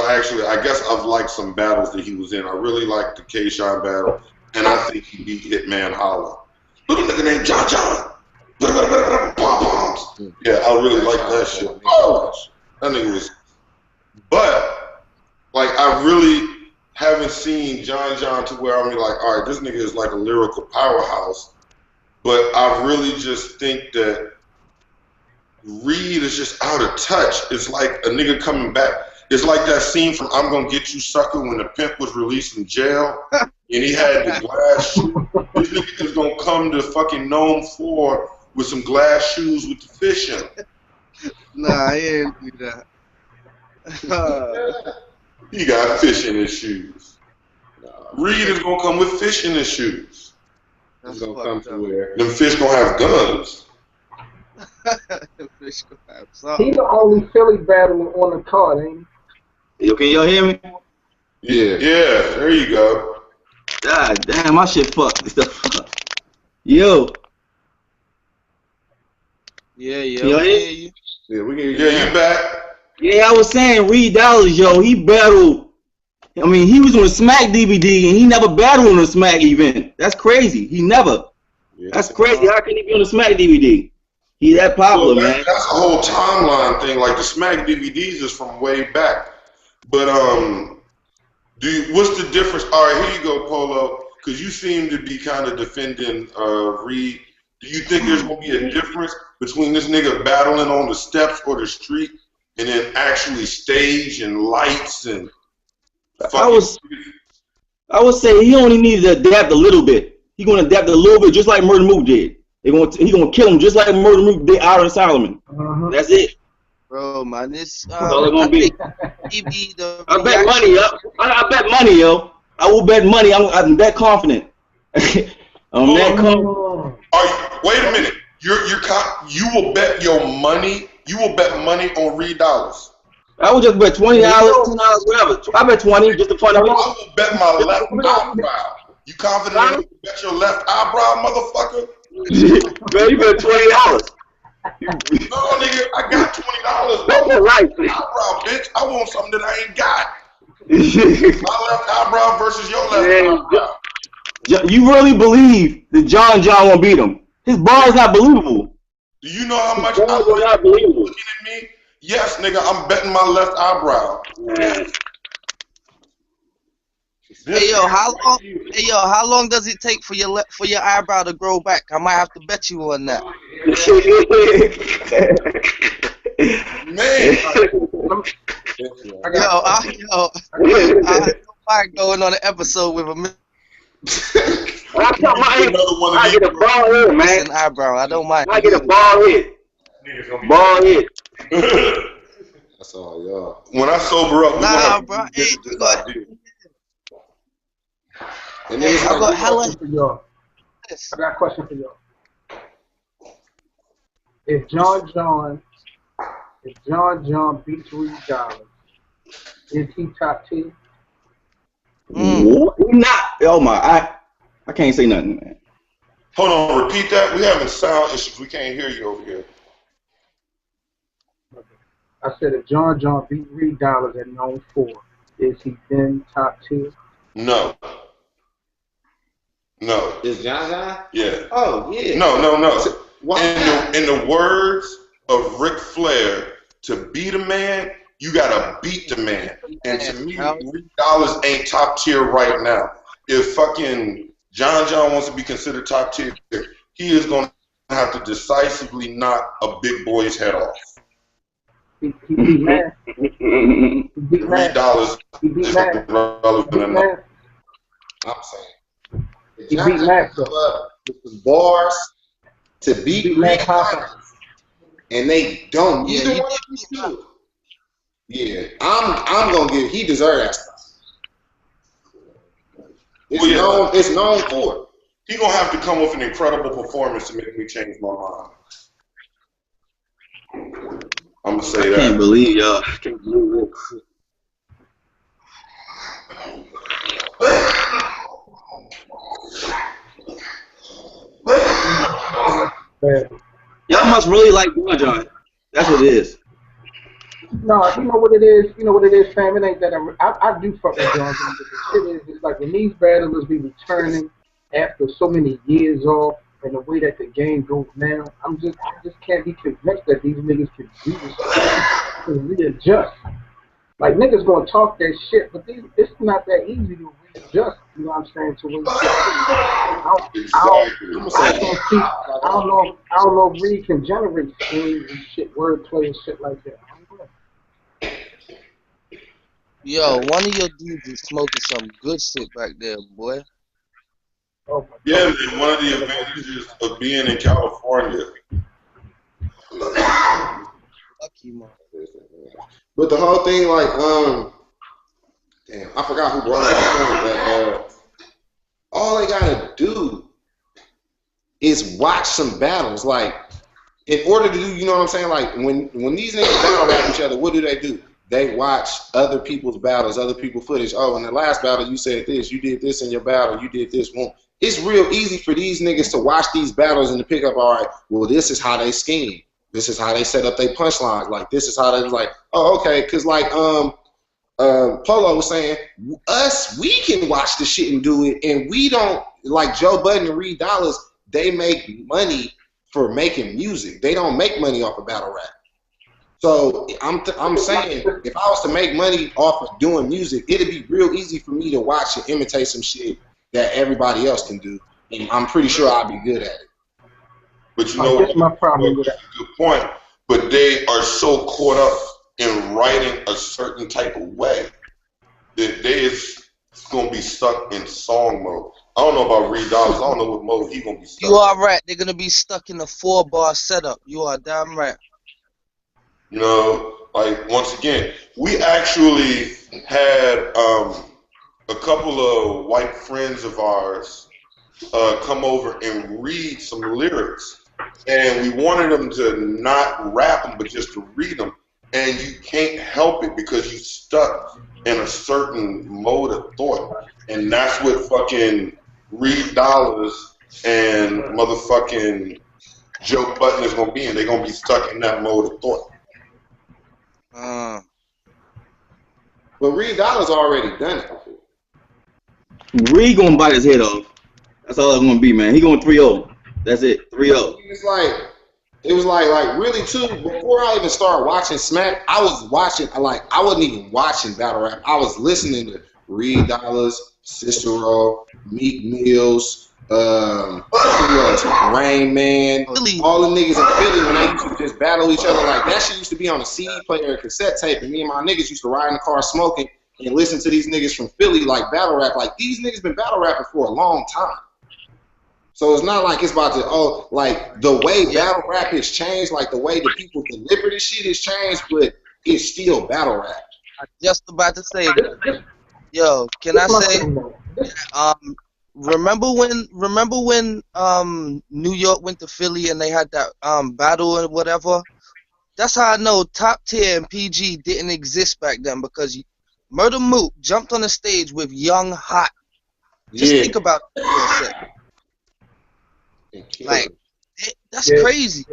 actually, I guess I've liked some battles that he was in. I really liked the K-Shine battle, and I think he beat Hitman Holla. Little nigga named John. Yeah, I really like that shit. Oh, that nigga was. But like, I really haven't seen John to where I'm like, all right, this nigga is like a lyrical powerhouse. But I really just think that Reed is just out of touch. It's like a nigga coming back. It's like that scene from I'm Gonna Get You Sucker when the pimp was released from jail and he had the glass shoe. This nigga is gonna come to fucking Gnome 4 with some glass shoes with the fish in them. Nah, he didn't do that. He got fish in his shoes. Reed is gonna come with fish in his shoes. He's gonna come to where them fish gonna have guns. Fish gonna have something. He the only Philly battler on the card, ain't he? Yo, can y'all hear me? Yeah, there you go. God damn, my shit fucked. Yo. Yeah, Can y'all hear you? yeah, we can Yeah, you back. Yeah, I was saying Reed Dollaz, yo, he battled. I mean, he was on a Smack DVD and he never battled on a Smack event. That's crazy. He never. That's crazy. How can he be on a Smack DVD? He that popular, Well, man. that's a whole timeline thing. Like the Smack DVDs is from way back. But what's the difference? All right, here you go, Polo. Because you seem to be kind of defending Reed. Do you think there's gonna be a difference between this nigga battling on the steps or the street and then actually stage and lights and? I would say he only needed to adapt a little bit. He gonna adapt a little bit, just like Murder Mook did. He gonna kill him just like Murder Mook did Aaron Solomon. That's it. Bro, man, this That's all it gonna be. I bet money, yo. I bet money, yo. I will bet money. I'm that confident. I'm that confident. Wait a minute. You will bet your money. You will bet money on Reed Dollaz. I would just bet $20, $10, whatever. I bet 20 just to fun of it. I will bet my left eyebrow. You confident enough to bet your left eyebrow, motherfucker? Man, you bet $20. No, nigga, I got $20. That's right. Eyebrow, bitch. I want something that I ain't got. My left eyebrow versus your left eyebrow. You really believe that John won't beat him? His bar is not believable. Do you know how much I like looking at me? Yes, nigga, I'm betting my left eyebrow. Hey yo, how long does it take for your eyebrow to grow back? I might have to bet you on that. Man. I don't mind going on an episode with a I get a ball head, man. Eyebrow. I don't mind. I get a ball head. Ball head. That's all, y'all. When I sober up, nah, bro. Hey, you got. Hey, I got a question for y'all. I got a question for y'all. If John beats Reed Dollaz, is he top 10? What? Not. Oh my! I can't say nothing, man. Hold on, repeat that. We having sound issues. We can't hear you over here. I said if John beat Reed Dollaz at known 4, is he then top 10? No. No. Is John? Yeah. Oh, yeah. No. Why In the words of Ric Flair, to beat a man, you gotta beat the man. And to me, Reed Dollaz ain't top tier right now. If fucking John wants to be considered top tier, he is gonna have to decisively knock a big boy's head off. He beat man. He beat man. Reed Dollaz is relevant enough. I'm saying. He beat Max with the bars to beat Reed Dollaz, and they don't. Neither one of these two. Yeah, I'm gonna give. He deserves that stuff. It's known for it. He gonna have to come with an incredible performance to make me change my mind. I'm gonna say that. I can't believe y'all. I can't believe it. Y'all must really like John. That's what it is. No, you know what it is. You know what it is, fam. It ain't that I do fuck with John. But the shit is, it's like when these battlers be returning after so many years off, and the way that the game goes now, I just can't be convinced that these niggas can do this, can readjust. Like niggas gonna talk that shit, but it's not that easy to readjust. You know what I'm saying? To when I don't know if Reed can generate schemes and shit, wordplay and shit like that. Yo, one of your dudes is smoking some good shit back there, boy. Oh yeah, man, one of the advantages of being in California. Lucky man. But the whole thing, like, damn, I forgot who brought it up, but all they gotta do is watch some battles. Like, in order to do, you know what I'm saying? Like, when these niggas battle at each other, what do? They watch other people's battles, other people's footage. Oh, in the last battle, you said this, you did this in your battle, you did this. Well, it's real easy for these niggas to watch these battles and to pick up, all right, well, this is how they scheme. This is how they set up their punchlines. Like, this is how they like, oh, okay. Because, like, Polo was saying, we can watch the shit and do it, and we don't, like Joe Budden and Reed Dollaz, they make money for making music. They don't make money off of battle rap. So I'm saying, if I was to make money off of doing music, it'd be real easy for me to watch and imitate some shit that everybody else can do, and I'm pretty sure I'd be good at it. But you know, that's my problem with that. Good point. But they are so caught up in writing a certain type of way that they is gonna be stuck in song mode. I don't know about Reed Dollaz. I don't know what mode he gonna be stuck. You are right. They're gonna be stuck in a 4-bar setup. You are damn right. You know, like, once again, we actually had a couple of white friends of ours come over and read some lyrics and we wanted them to not rap them, but just to read them. And you can't help it because you stuck in a certain mode of thought, and that's what fucking Reed Dollars and motherfucking Joe Budden is gonna be in. They're gonna be stuck in that mode of thought. But Reed Dollars already done it before. Reed gonna bite his head off. That's all it's gonna be, man. He going 3-0. That's it, 3-0. It's like, it was like really too. Before I even started watching Smack, I was watching I wasn't even watching battle rap. I was listening to Reed Dollars, Cicero, Meek Mills, Rain Man, all the niggas in Philly when they used to just battle each other like that. Shit used to be on a CD player, a cassette tape, and me and my niggas used to ride in the car smoking and listen to these niggas from Philly like battle rap. Like these niggas been battle rapping for a long time. So it's not like it's about to, like the way battle rap has changed, like the way the people deliver this shit has changed, but it's still battle rap. I'm just about to say that. Yo, can I say, remember when New York went to Philly and they had that battle and whatever? That's how I know Top Tier and PG didn't exist back then, because Murder Mook jumped on the stage with Young Hot. Just think about that for a second. Like, that's crazy.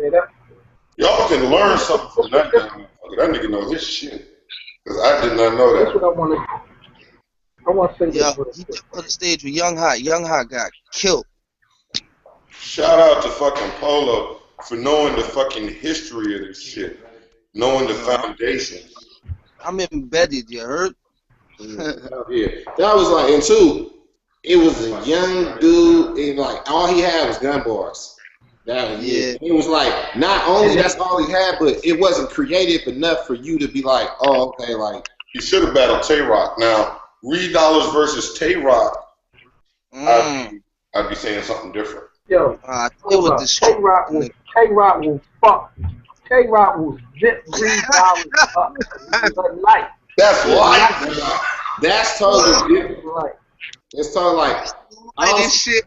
Y'all can learn something from that guy. That nigga know his shit. Because I did not know that. That's what I want to say. Yo, he jumped on the stage with Young Hot. Young Hot got killed. Shout out to fucking Polo for knowing the fucking history of this shit. Knowing the foundation. I'm embedded, you heard? Yeah. That was like, and two, it was a young dude, and like all he had was gun bars. That was it. It was like not only that's all he had, but it wasn't creative enough for you to be like, oh, okay, like he should have battled Tay Rock. Now, Reed Dollars versus Tay Rock, I'd be saying something different. Yo, Tay Rock will fuck. Tay Rock will zip Reed Dollars up. But like that's light. That's totally different. It's totally like this shit.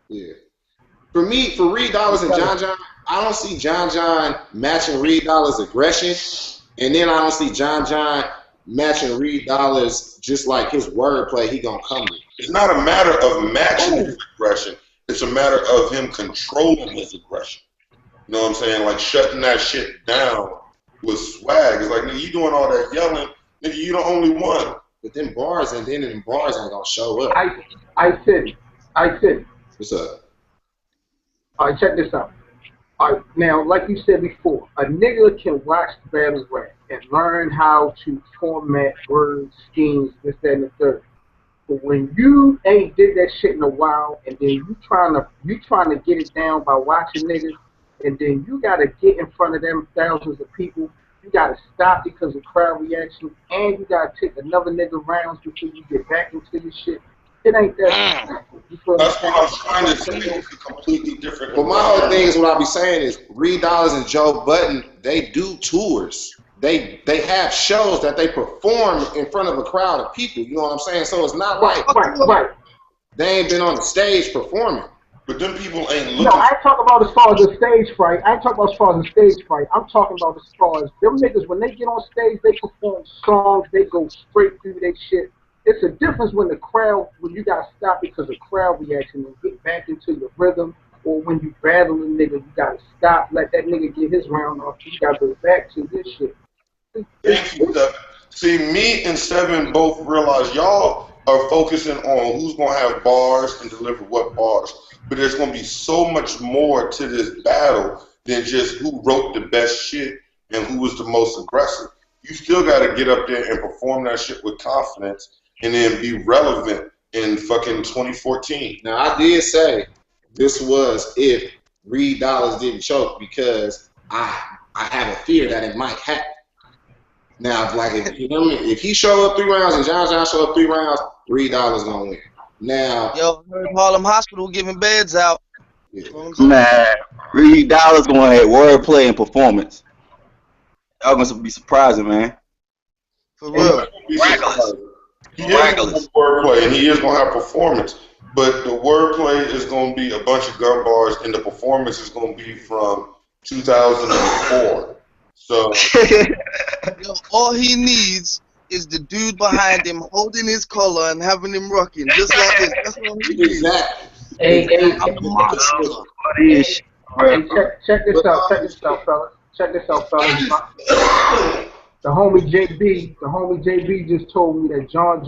Yeah. For me, for Reed Dollars and John John, I don't see John John matching Reed Dollars' aggression, and then I don't see John John matching Reed Dollars just like his wordplay. He gonna come with. It's not a matter of matching his aggression. It's a matter of him controlling his aggression. You know what I'm saying? Like shutting that shit down with swag. It's like, nigga, you doing all that yelling, nigga, you the only one. But then bars and then the bars ain't gonna show up. I said. What's up? All right, check this out. All right, now, like you said before, a nigga can watch battle rap and learn how to format words, schemes, this, that, and the third. But when you ain't did that shit in a while, and then you trying to get it down by watching niggas, and then you gotta get in front of them thousands of people. You gotta stop because of crowd reaction, and you gotta take another nigga rounds before you get back into your shit. It ain't that. That's what I'm trying to say. It's a completely different. But my whole thing is what I be saying is Reed Dollars and Joe Budden, they do tours. They have shows that they perform in front of a crowd of people. You know what I'm saying? So it's not like they ain't been on the stage performing. But them people ain't looking. No, I ain't talking about as far as the stage fright. I ain't talking about as far as the stage fright. I'm talking about as far as them niggas, when they get on stage, they perform songs, they go straight through their shit. It's a difference when you gotta stop because of crowd reaction and get back into your rhythm, or when you battle a nigga, you gotta stop, let that nigga get his round off, you gotta go back to this shit. Thank you, Seven. See, me and Seven both realize y'all are focusing on who's gonna have bars and deliver what bars. But there's going to be so much more to this battle than just who wrote the best shit and who was the most aggressive. You still got to get up there and perform that shit with confidence and then be relevant in fucking 2014. Now, I did say this was if Reed Dollars didn't choke because I have a fear that it might happen. Now, like if he show up 3 rounds and John John show up 3 rounds, Reed Dollars going to win. Now, yo, heard Harlem Hospital giving beds out. Man, Reed Dollars gonna have wordplay and performance. Y'all gonna be surprising, man. For real. He is gonna have wordplay and he is gonna have performance. but the wordplay is going to be a bunch of gun bars, and the performance is going to be from 2004. So, Yo, all he needs is the dude behind him holding his collar and having him rocking just like this. That's all he needs. Exactly. Hey, I'm the monster. check this out, fellas. Check this out, fellas. The homie JB just told me that John,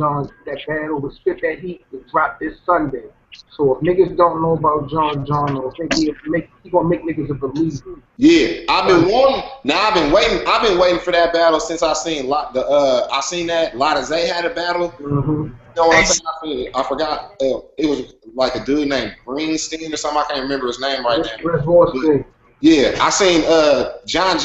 that battle with Spit That Heat, will drop this Sunday. So if niggas don't know about John, or think he gonna make niggas a believer. Yeah, I've been wanting. Now I've been waiting for that battle since I seen I seen that Lotta Zay had a battle. Mm-hmm. You know what I'm saying? I forgot. It was like a dude named Greenstein or something. I can't remember his name right now. Yeah, I seen John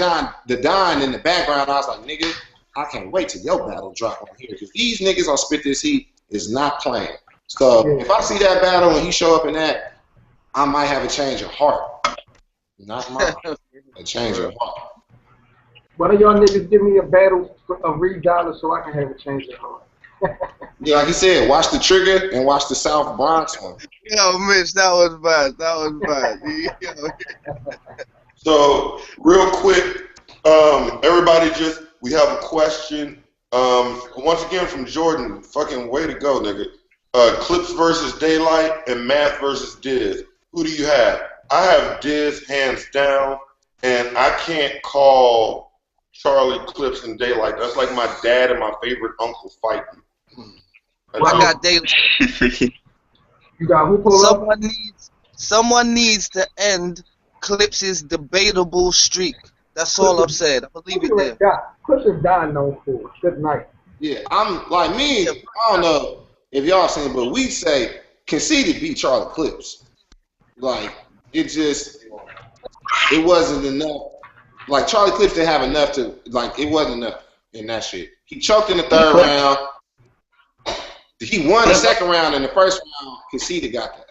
the Don in the background. I was like, nigga, I can't wait till your battle drop on here because these niggas on Spit This Heat is not playing. So if I see that battle and he show up in that, I might have a change of heart. Not mine. A change of heart. Why don't y'all niggas give me a battle of Reed Dollar so I can have a change of heart? Yeah, like he said, watch The Trigger and watch the South Bronx one. Yo, Mitch, that was bad. That was bad. So real quick, everybody, we have a question. Once again from Jordan. Fucking way to go, nigga. Clips versus Daylight and Math versus Diz. Who do you have? I have Diz hands down, and I can't call Charlie Clips and Daylight. That's like my dad and my favorite uncle fighting. I got Daylight. You got who pull up? Someone needs to end Clips' debatable streak. That's all I'm saying. I believe it there. Clips is dying known for. Good night. Yeah, I'm like me. I don't know if y'all seen, but we say Conceited beat Charlie Clips. Like it wasn't enough. Like Charlie Clips didn't have enough to it wasn't enough in that shit. He choked in the third round. He won the second round. In the first round, Conceited got that.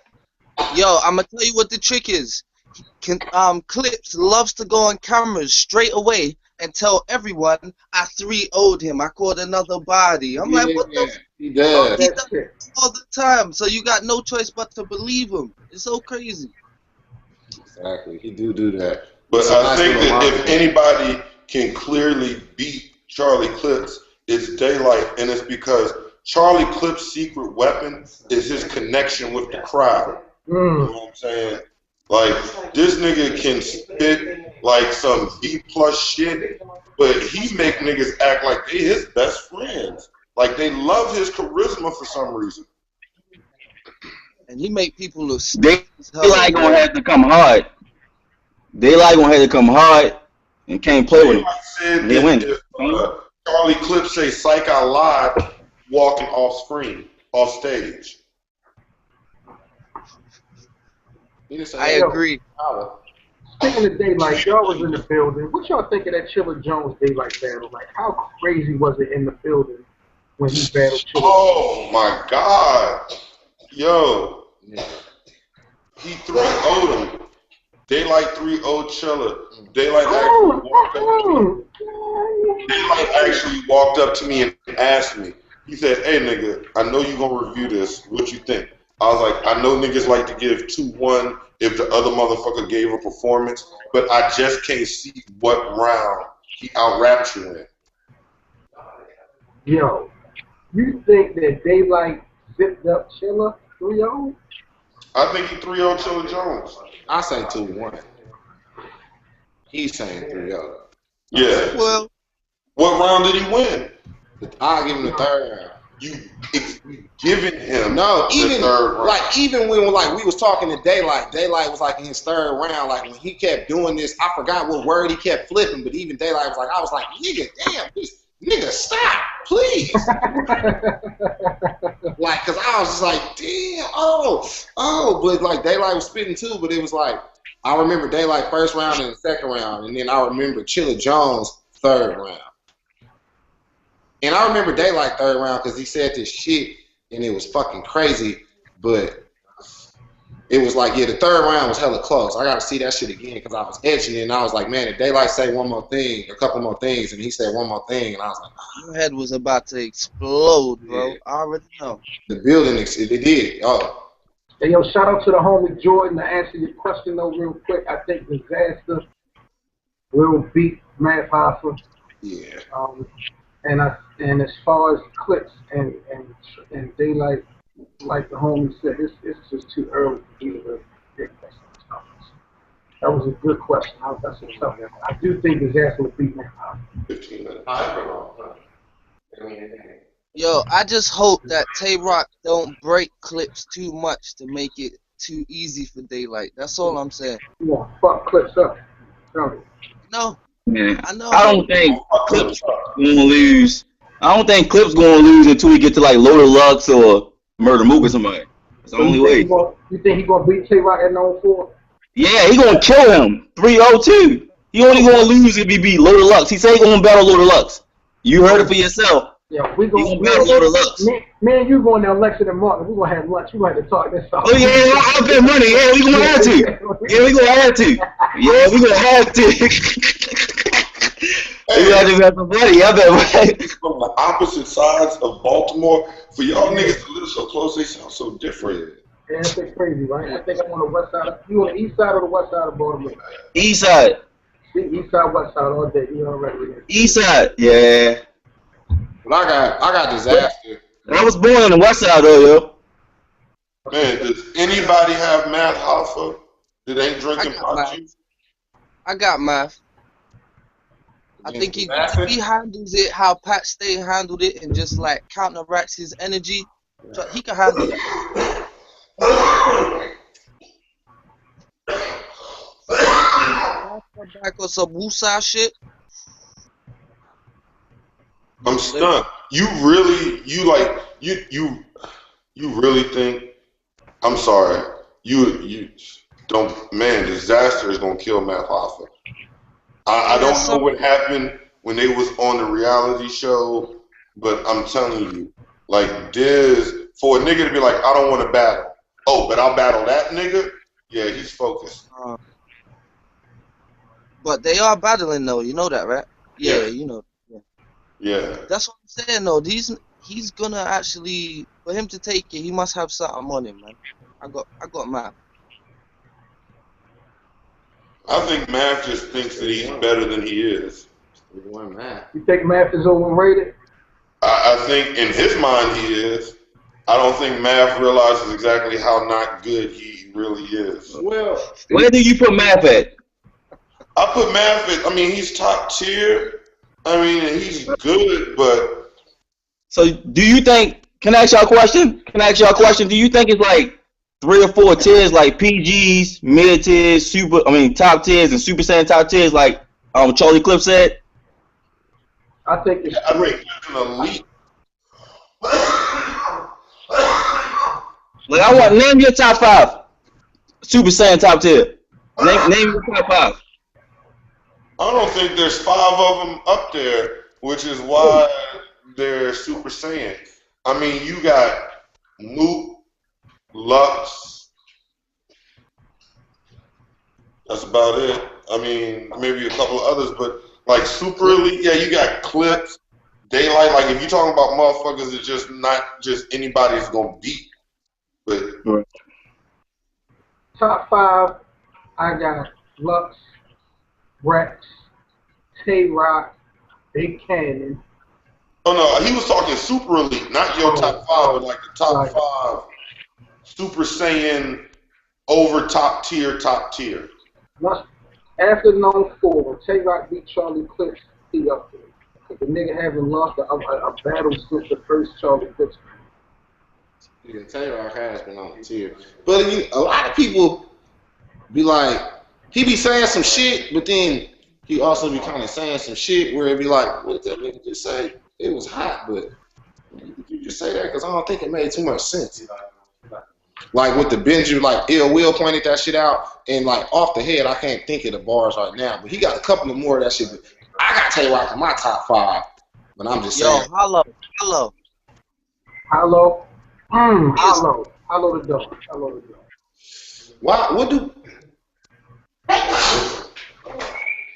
Yo, I'm gonna tell you what the trick is. Clips loves to go on cameras straight away and tell everyone I 3-0'd him. I caught another body. I'm like, what the? He does. He does it all the time. So you got no choice but to believe him. It's so crazy. Exactly. He do that. But I think that if anybody can clearly beat Charlie Clips, it's Daylight, and it's because Charlie Clips' secret weapon is his connection with the crowd. You know what I'm saying? Like, this nigga can spit like some B+ shit, but he make niggas act like they his best friends. Like, they love his charisma for some reason. And he make people look Daylight gonna have to come hard. Daylight gonna have to come hard and can't play with him. Said they win. If, Charlie Clips say "Psych I Lied" walking off stage. I agree. Speaking of Daylight, y'all was in the building. What y'all think of that Chilla Jones Daylight battle? Like, how crazy was it in the building when he battled Chilla? Oh my God, yo, he 3-0'd him. Daylight 3-0 Chilla. Daylight actually walked up to me and asked me. He said, "Hey nigga, I know you gonna review this. What you think?" I was like, "I know niggas like to give 2-1 if the other motherfucker gave a performance, but I just can't see what round he out-rapped you in." Yo, you think that Daylight zipped up Chilla 3-0? I think he 3-0 Chilla Jones. I say 2-1. He's saying 3-0. Yeah. Well, what round did he win? I'll give him the third round. You giving him even the third round. like even when we was talking to Daylight was like in his third round. Like when he kept doing this, I forgot what word he kept flipping, but even Daylight was like, I was like, nigga, damn, please, nigga, stop, please. Like, cause I was just like, damn, but like Daylight was spitting too, but it was like I remember Daylight first round and the second round, and then I remember Chilla Jones third round. And I remember Daylight third round because he said this shit and it was fucking crazy, but it was like, yeah, the third round was hella close. I got to see that shit again because I was edging it and I was like, man, if Daylight say one more thing, a couple more things, and he said one more thing, and I was like, your head was about to explode, bro. Yeah. I already know. The building, it did. Oh, Hey, yo, shout out to the homie Jordan. To answer your question, though, real quick, I think Disaster will beat Math Hoffa. Yeah. And as far as clips and Daylight, like the homie said, it's just too early to be able to predict that. That was a good question. That's a tough one. I do think Disaster will beat Math Hoffa. 15 minutes. Yo, I just hope that Tay-Rock don't break clips too much to make it too easy for Daylight. That's all I'm saying. Yeah, fuck clips up. Tell me. No, Man, I know. I don't think Clips gonna lose. I don't think Clips gonna lose until we get to like Loaded Lux or Murder Mook or somebody. That's the only way. You think he gonna beat Tay-Rock at 0-4? Yeah, he gonna kill him 3-0-2. He only gonna lose if he beat Loaded Lux. He said he gonna battle Loaded Lux. You heard it for yourself. Yeah, we He gonna gonna battle Loaded Lux. Me and you going down Lexington and Martin. We gonna have lunch. We gonna have to talk this out. Oh yeah, I'll bet money. Yeah, we gonna have to. Yeah, we gonna have to. Yeah, we gonna have to. We gotta have some money. I bet money. From the opposite sides of Baltimore, for y'all niggas to live so close, they sound so different. Yeah, that's crazy, right? I think I'm on the west side. You on the east side or the west side of Baltimore? East side. East side, west side all day. You already. East side. Yeah. But I got Disaster. I was born on the west side though, yo. Man, does anybody have Math Hoffa that ain't drinking I got pot Math. juice? I got Math. I think he handles it how Pat Stay handled it and just like counteracts his energy. So he can handle that. Back on some Wusa shit. I'm stunned. You really think? I'm sorry. You don't. Man, Disaster is gonna kill Math Hoffa. I don't know what happened when they was on the reality show, but I'm telling you, like Diz, for a nigga to be like, I don't want to battle. Oh, but I'll battle that nigga. Yeah, he's focused. But they are battling though. You know that, right? Yeah. You know. Yeah. That's what I'm saying though. He's gonna actually, for him to take it, he must have something on him, man. I got Math. I think Math just thinks that he's better than he is. You think Math is overrated? I think in his mind he is. I don't think Math realizes exactly how not good he really is. Well, Where do you put Math at? I put Math at, I mean, he's top tier. I mean, he's good, but... So do you think, can I ask y'all a question? Do you think it's like 3 or 4 tiers, like PGs, mid tiers, top tiers, and Super Saiyan top tiers, like Charlie Clip said? I think it's I think it's an elite. Like, I want, name your top 5 Super Saiyan top tier. Name your top 5. I don't think there's 5 of them up there, which is why they're Super Saiyan. I mean, you got Mook, Lux. That's about it. I mean, maybe a couple of others, but like Super Elite, yeah, you got Clips, Daylight. Like if you're talking about motherfuckers, it's just not just anybody's gonna beat. But top 5. I got Lux, Rex, Tay-Rock, Big Cannon. oh no, he was talking Super Elite, not your top 5, but like the top 5 Super Saiyan over top tier. Once after 0-4, when Tay-Rock beat Charlie Clips, he up there. Cause the nigga haven't lost a battle since the first Charlie Clips. yeah, Tay-Rock has been on the tier. But a lot of people be like, he be saying some shit, but then he also be kind of saying some shit where it be like, what did that nigga just say? It was hot, but you just say that because I don't think it made too much sense. Like with the Benji, like Ill Will pointed that shit out, and like off the head, I can't think of the bars right now, but he got a couple of more of that shit. But I got Tay-Rock in my top 5, but I'm just saying. Hollow. Hollow the dog. Why? What do?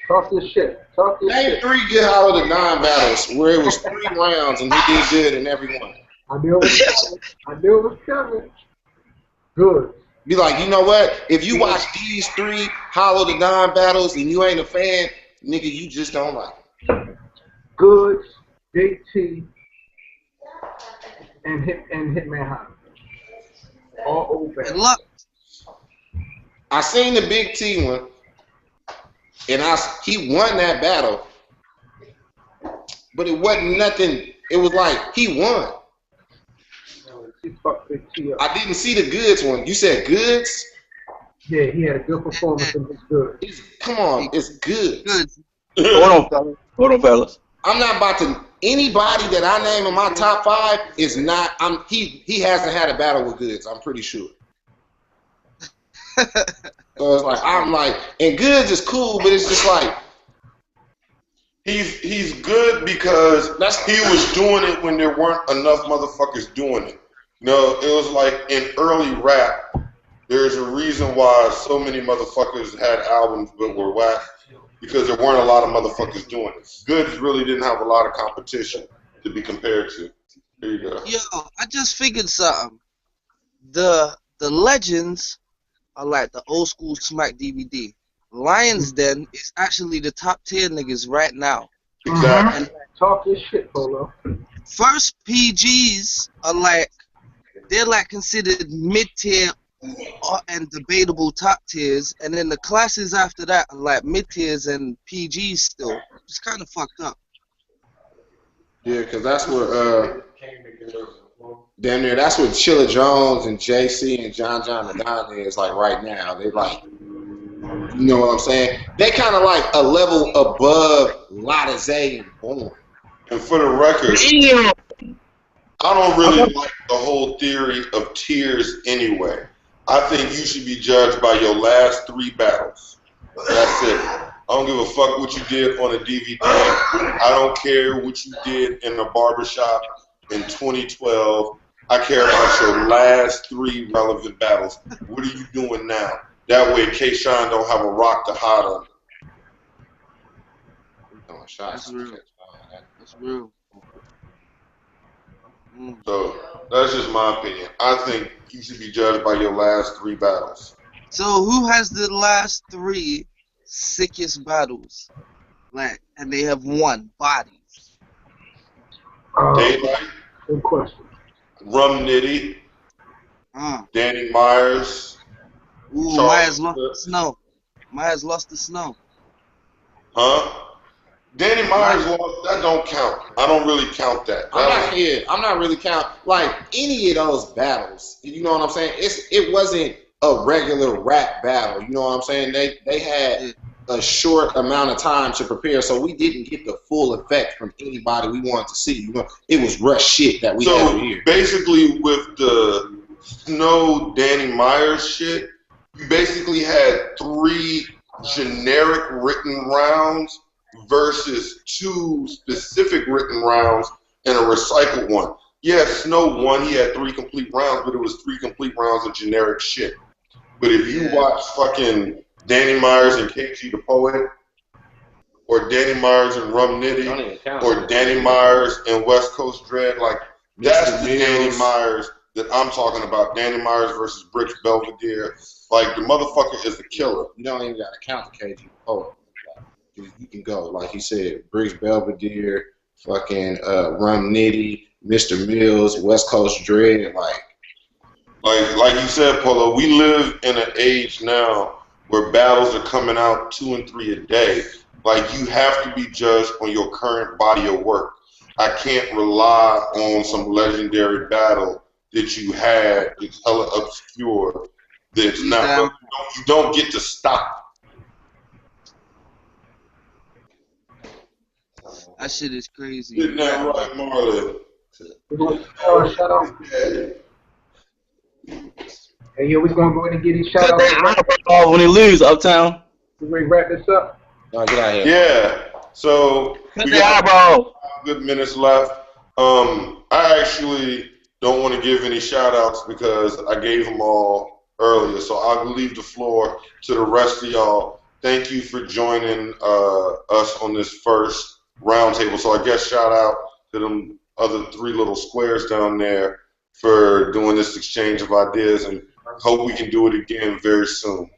Talk this shit. Name 3 Get Hollow to 9 battles where it was 3 rounds and he did good in every one. I knew it was coming. Good. Be like, you know what? If you watch these 3 Hollow the Don battles and you ain't a fan, nigga, you just don't like it. Goods, JT, and Hitman Holla. All old And battles. look, I seen the Big T one, and he won that battle, but it wasn't nothing. It was like he won. He fucked Big T up. I didn't see the Goods one. You said Goods? Yeah, he had a good performance in his Goods. Come on, it's Goods. good. Hold on, fellas. I'm not about to. Anybody that I name in my top 5 is not. He hasn't had a battle with Goods. I'm pretty sure. So it's like I'm like, and Goods is cool, but it's just like He's good because he was doing it when there weren't enough motherfuckers doing it. You know, it was like in early rap, there's a reason why so many motherfuckers had albums but were whack, because there weren't a lot of motherfuckers doing it. Goods really didn't have a lot of competition to be compared to. There you go. Yo, I just figured something. The legends are like the old school Smack DVD. Lions Den is actually the top tier niggas right now. Exactly. And Talk this shit, Polo. first PGs are like, they're like considered mid tier and debatable top tiers, and then the classes after that are like mid tiers and PGs still. It's kind of fucked up. yeah, because that's where damn near that's what Chilla Jones and JC and John the Don is like right now. They like, you know what I'm saying? They kind of like a level above Lotta Zay and Born. And for the record, I don't really like the whole theory of tiers anyway. I think you should be judged by your last 3 battles. That's it. I don't give a fuck what you did on a DVD. I don't care what you did in a barbershop in 2012. I care about your last 3 relevant battles. What are you doing now? That way K-Shine don't have a rock to hide under. That's real. That's real. So that's just my opinion. I think you should be judged by your last 3 battles. So who has the last 3 sickest battles? Like, and they have won bodies. Daylight, Good question. Rum Nitty, Danny Myers. Ooh, Charles Myers lost the snow. Myers lost the snow. Huh? Danny Myers lost. That don't count. I don't really count that. I'm not really counting like any of those battles. You know what I'm saying? It wasn't a regular rap battle. You know what I'm saying? They had a short amount of time to prepare, so we didn't get the full effect from anybody we wanted to see. You know, it was rush shit that we had to hear. Basically, with the Snow Danny Myers shit, you basically had 3 generic written rounds versus 2 specific written rounds and a recycled one. Yeah, Snow won. He had 3 complete rounds, but it was 3 complete rounds of generic shit. But if you watch fucking Danny Myers and KG the Poet, or Danny Myers and Rum Nitty, or Danny Myers and West Coast Dread, like, that's the Danny Myers that I'm talking about. Danny Myers versus Bricks Belvedere. Like, the motherfucker is the killer. You don't even got to count the KG Poet. You can go, like you said, Bricks Belvedere, fucking Rum Nitty, Mr. Mills, West Coast Dread, like you said, Polo, we live in an age now where battles are coming out 2 and 3 a day. Like, you have to be judged on your current body of work. I can't rely on some legendary battle that you had that's hella obscure. That's not. You don't get to stop. That shit is crazy. Isn't that right, Marlon? Shout out. Hey, yo, we're going to go in and get these shout outs. When they lose, Uptown. We wrap this up. No, get out of here. Yeah. So we got 5 good minutes left. I actually don't want to give any shout outs because I gave them all earlier. So I'll leave the floor to the rest of y'all. Thank you for joining us on this first roundtable. So I guess shout out to them other 3 little squares down there for doing this exchange of ideas. And Hope we can do it again very soon.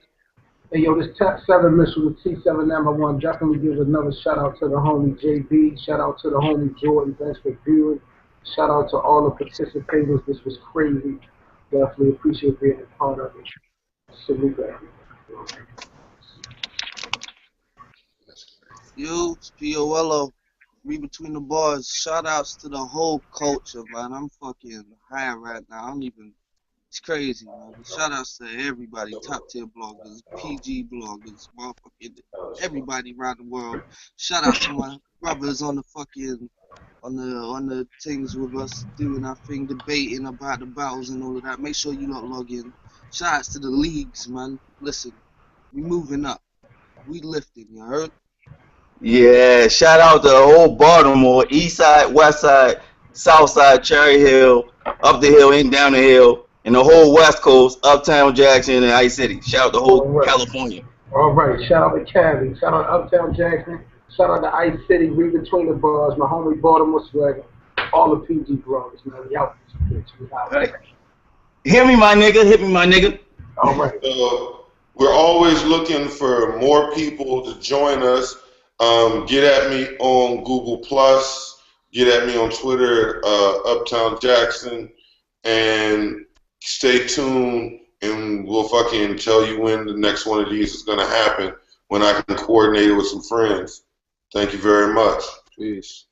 Hey, yo, this Tech 7 missile, the T7 number 1, definitely gives another shout out to the homie JB. Shout out to the homie Jordan. Thanks for viewing. Shout out to all the participators. This was crazy. Definitely appreciate being a part of it. Salute everyone. You, Piollo, read between the bars. Shout outs to the whole culture, man. I'm fucking high right now. I don't even. It's crazy, man. Shout outs to everybody, top tier bloggers, PG bloggers, motherfucking everybody around the world. Shout out to my brothers on the fucking on the things with us doing our thing, debating about the battles and all of that. Make sure you not log in. Shout outs to the leagues, man. Listen, we moving up. We lifting, you heard? Yeah, shout out to the whole Baltimore, east side, west side, south side, Cherry Hill, up the hill and down the hill, and the whole west coast, Uptown Jackson and Ice City. Shout out to whole California. All right, shout out to Cali, shout out to Uptown Jackson, shout out to Ice City, read between the bars, my homie Baltimore Swagger, all the PG brothers, man. We out this bitch. We out. Right. Hit me, my nigga. Hit me, my nigga. All right. We're always looking for more people to join us. Get at me on Google Plus. Get at me on Twitter, Uptown Jackson, and stay tuned. And we'll fucking tell you when the next one of these is gonna happen. When I can coordinate it with some friends. Thank you very much. Peace.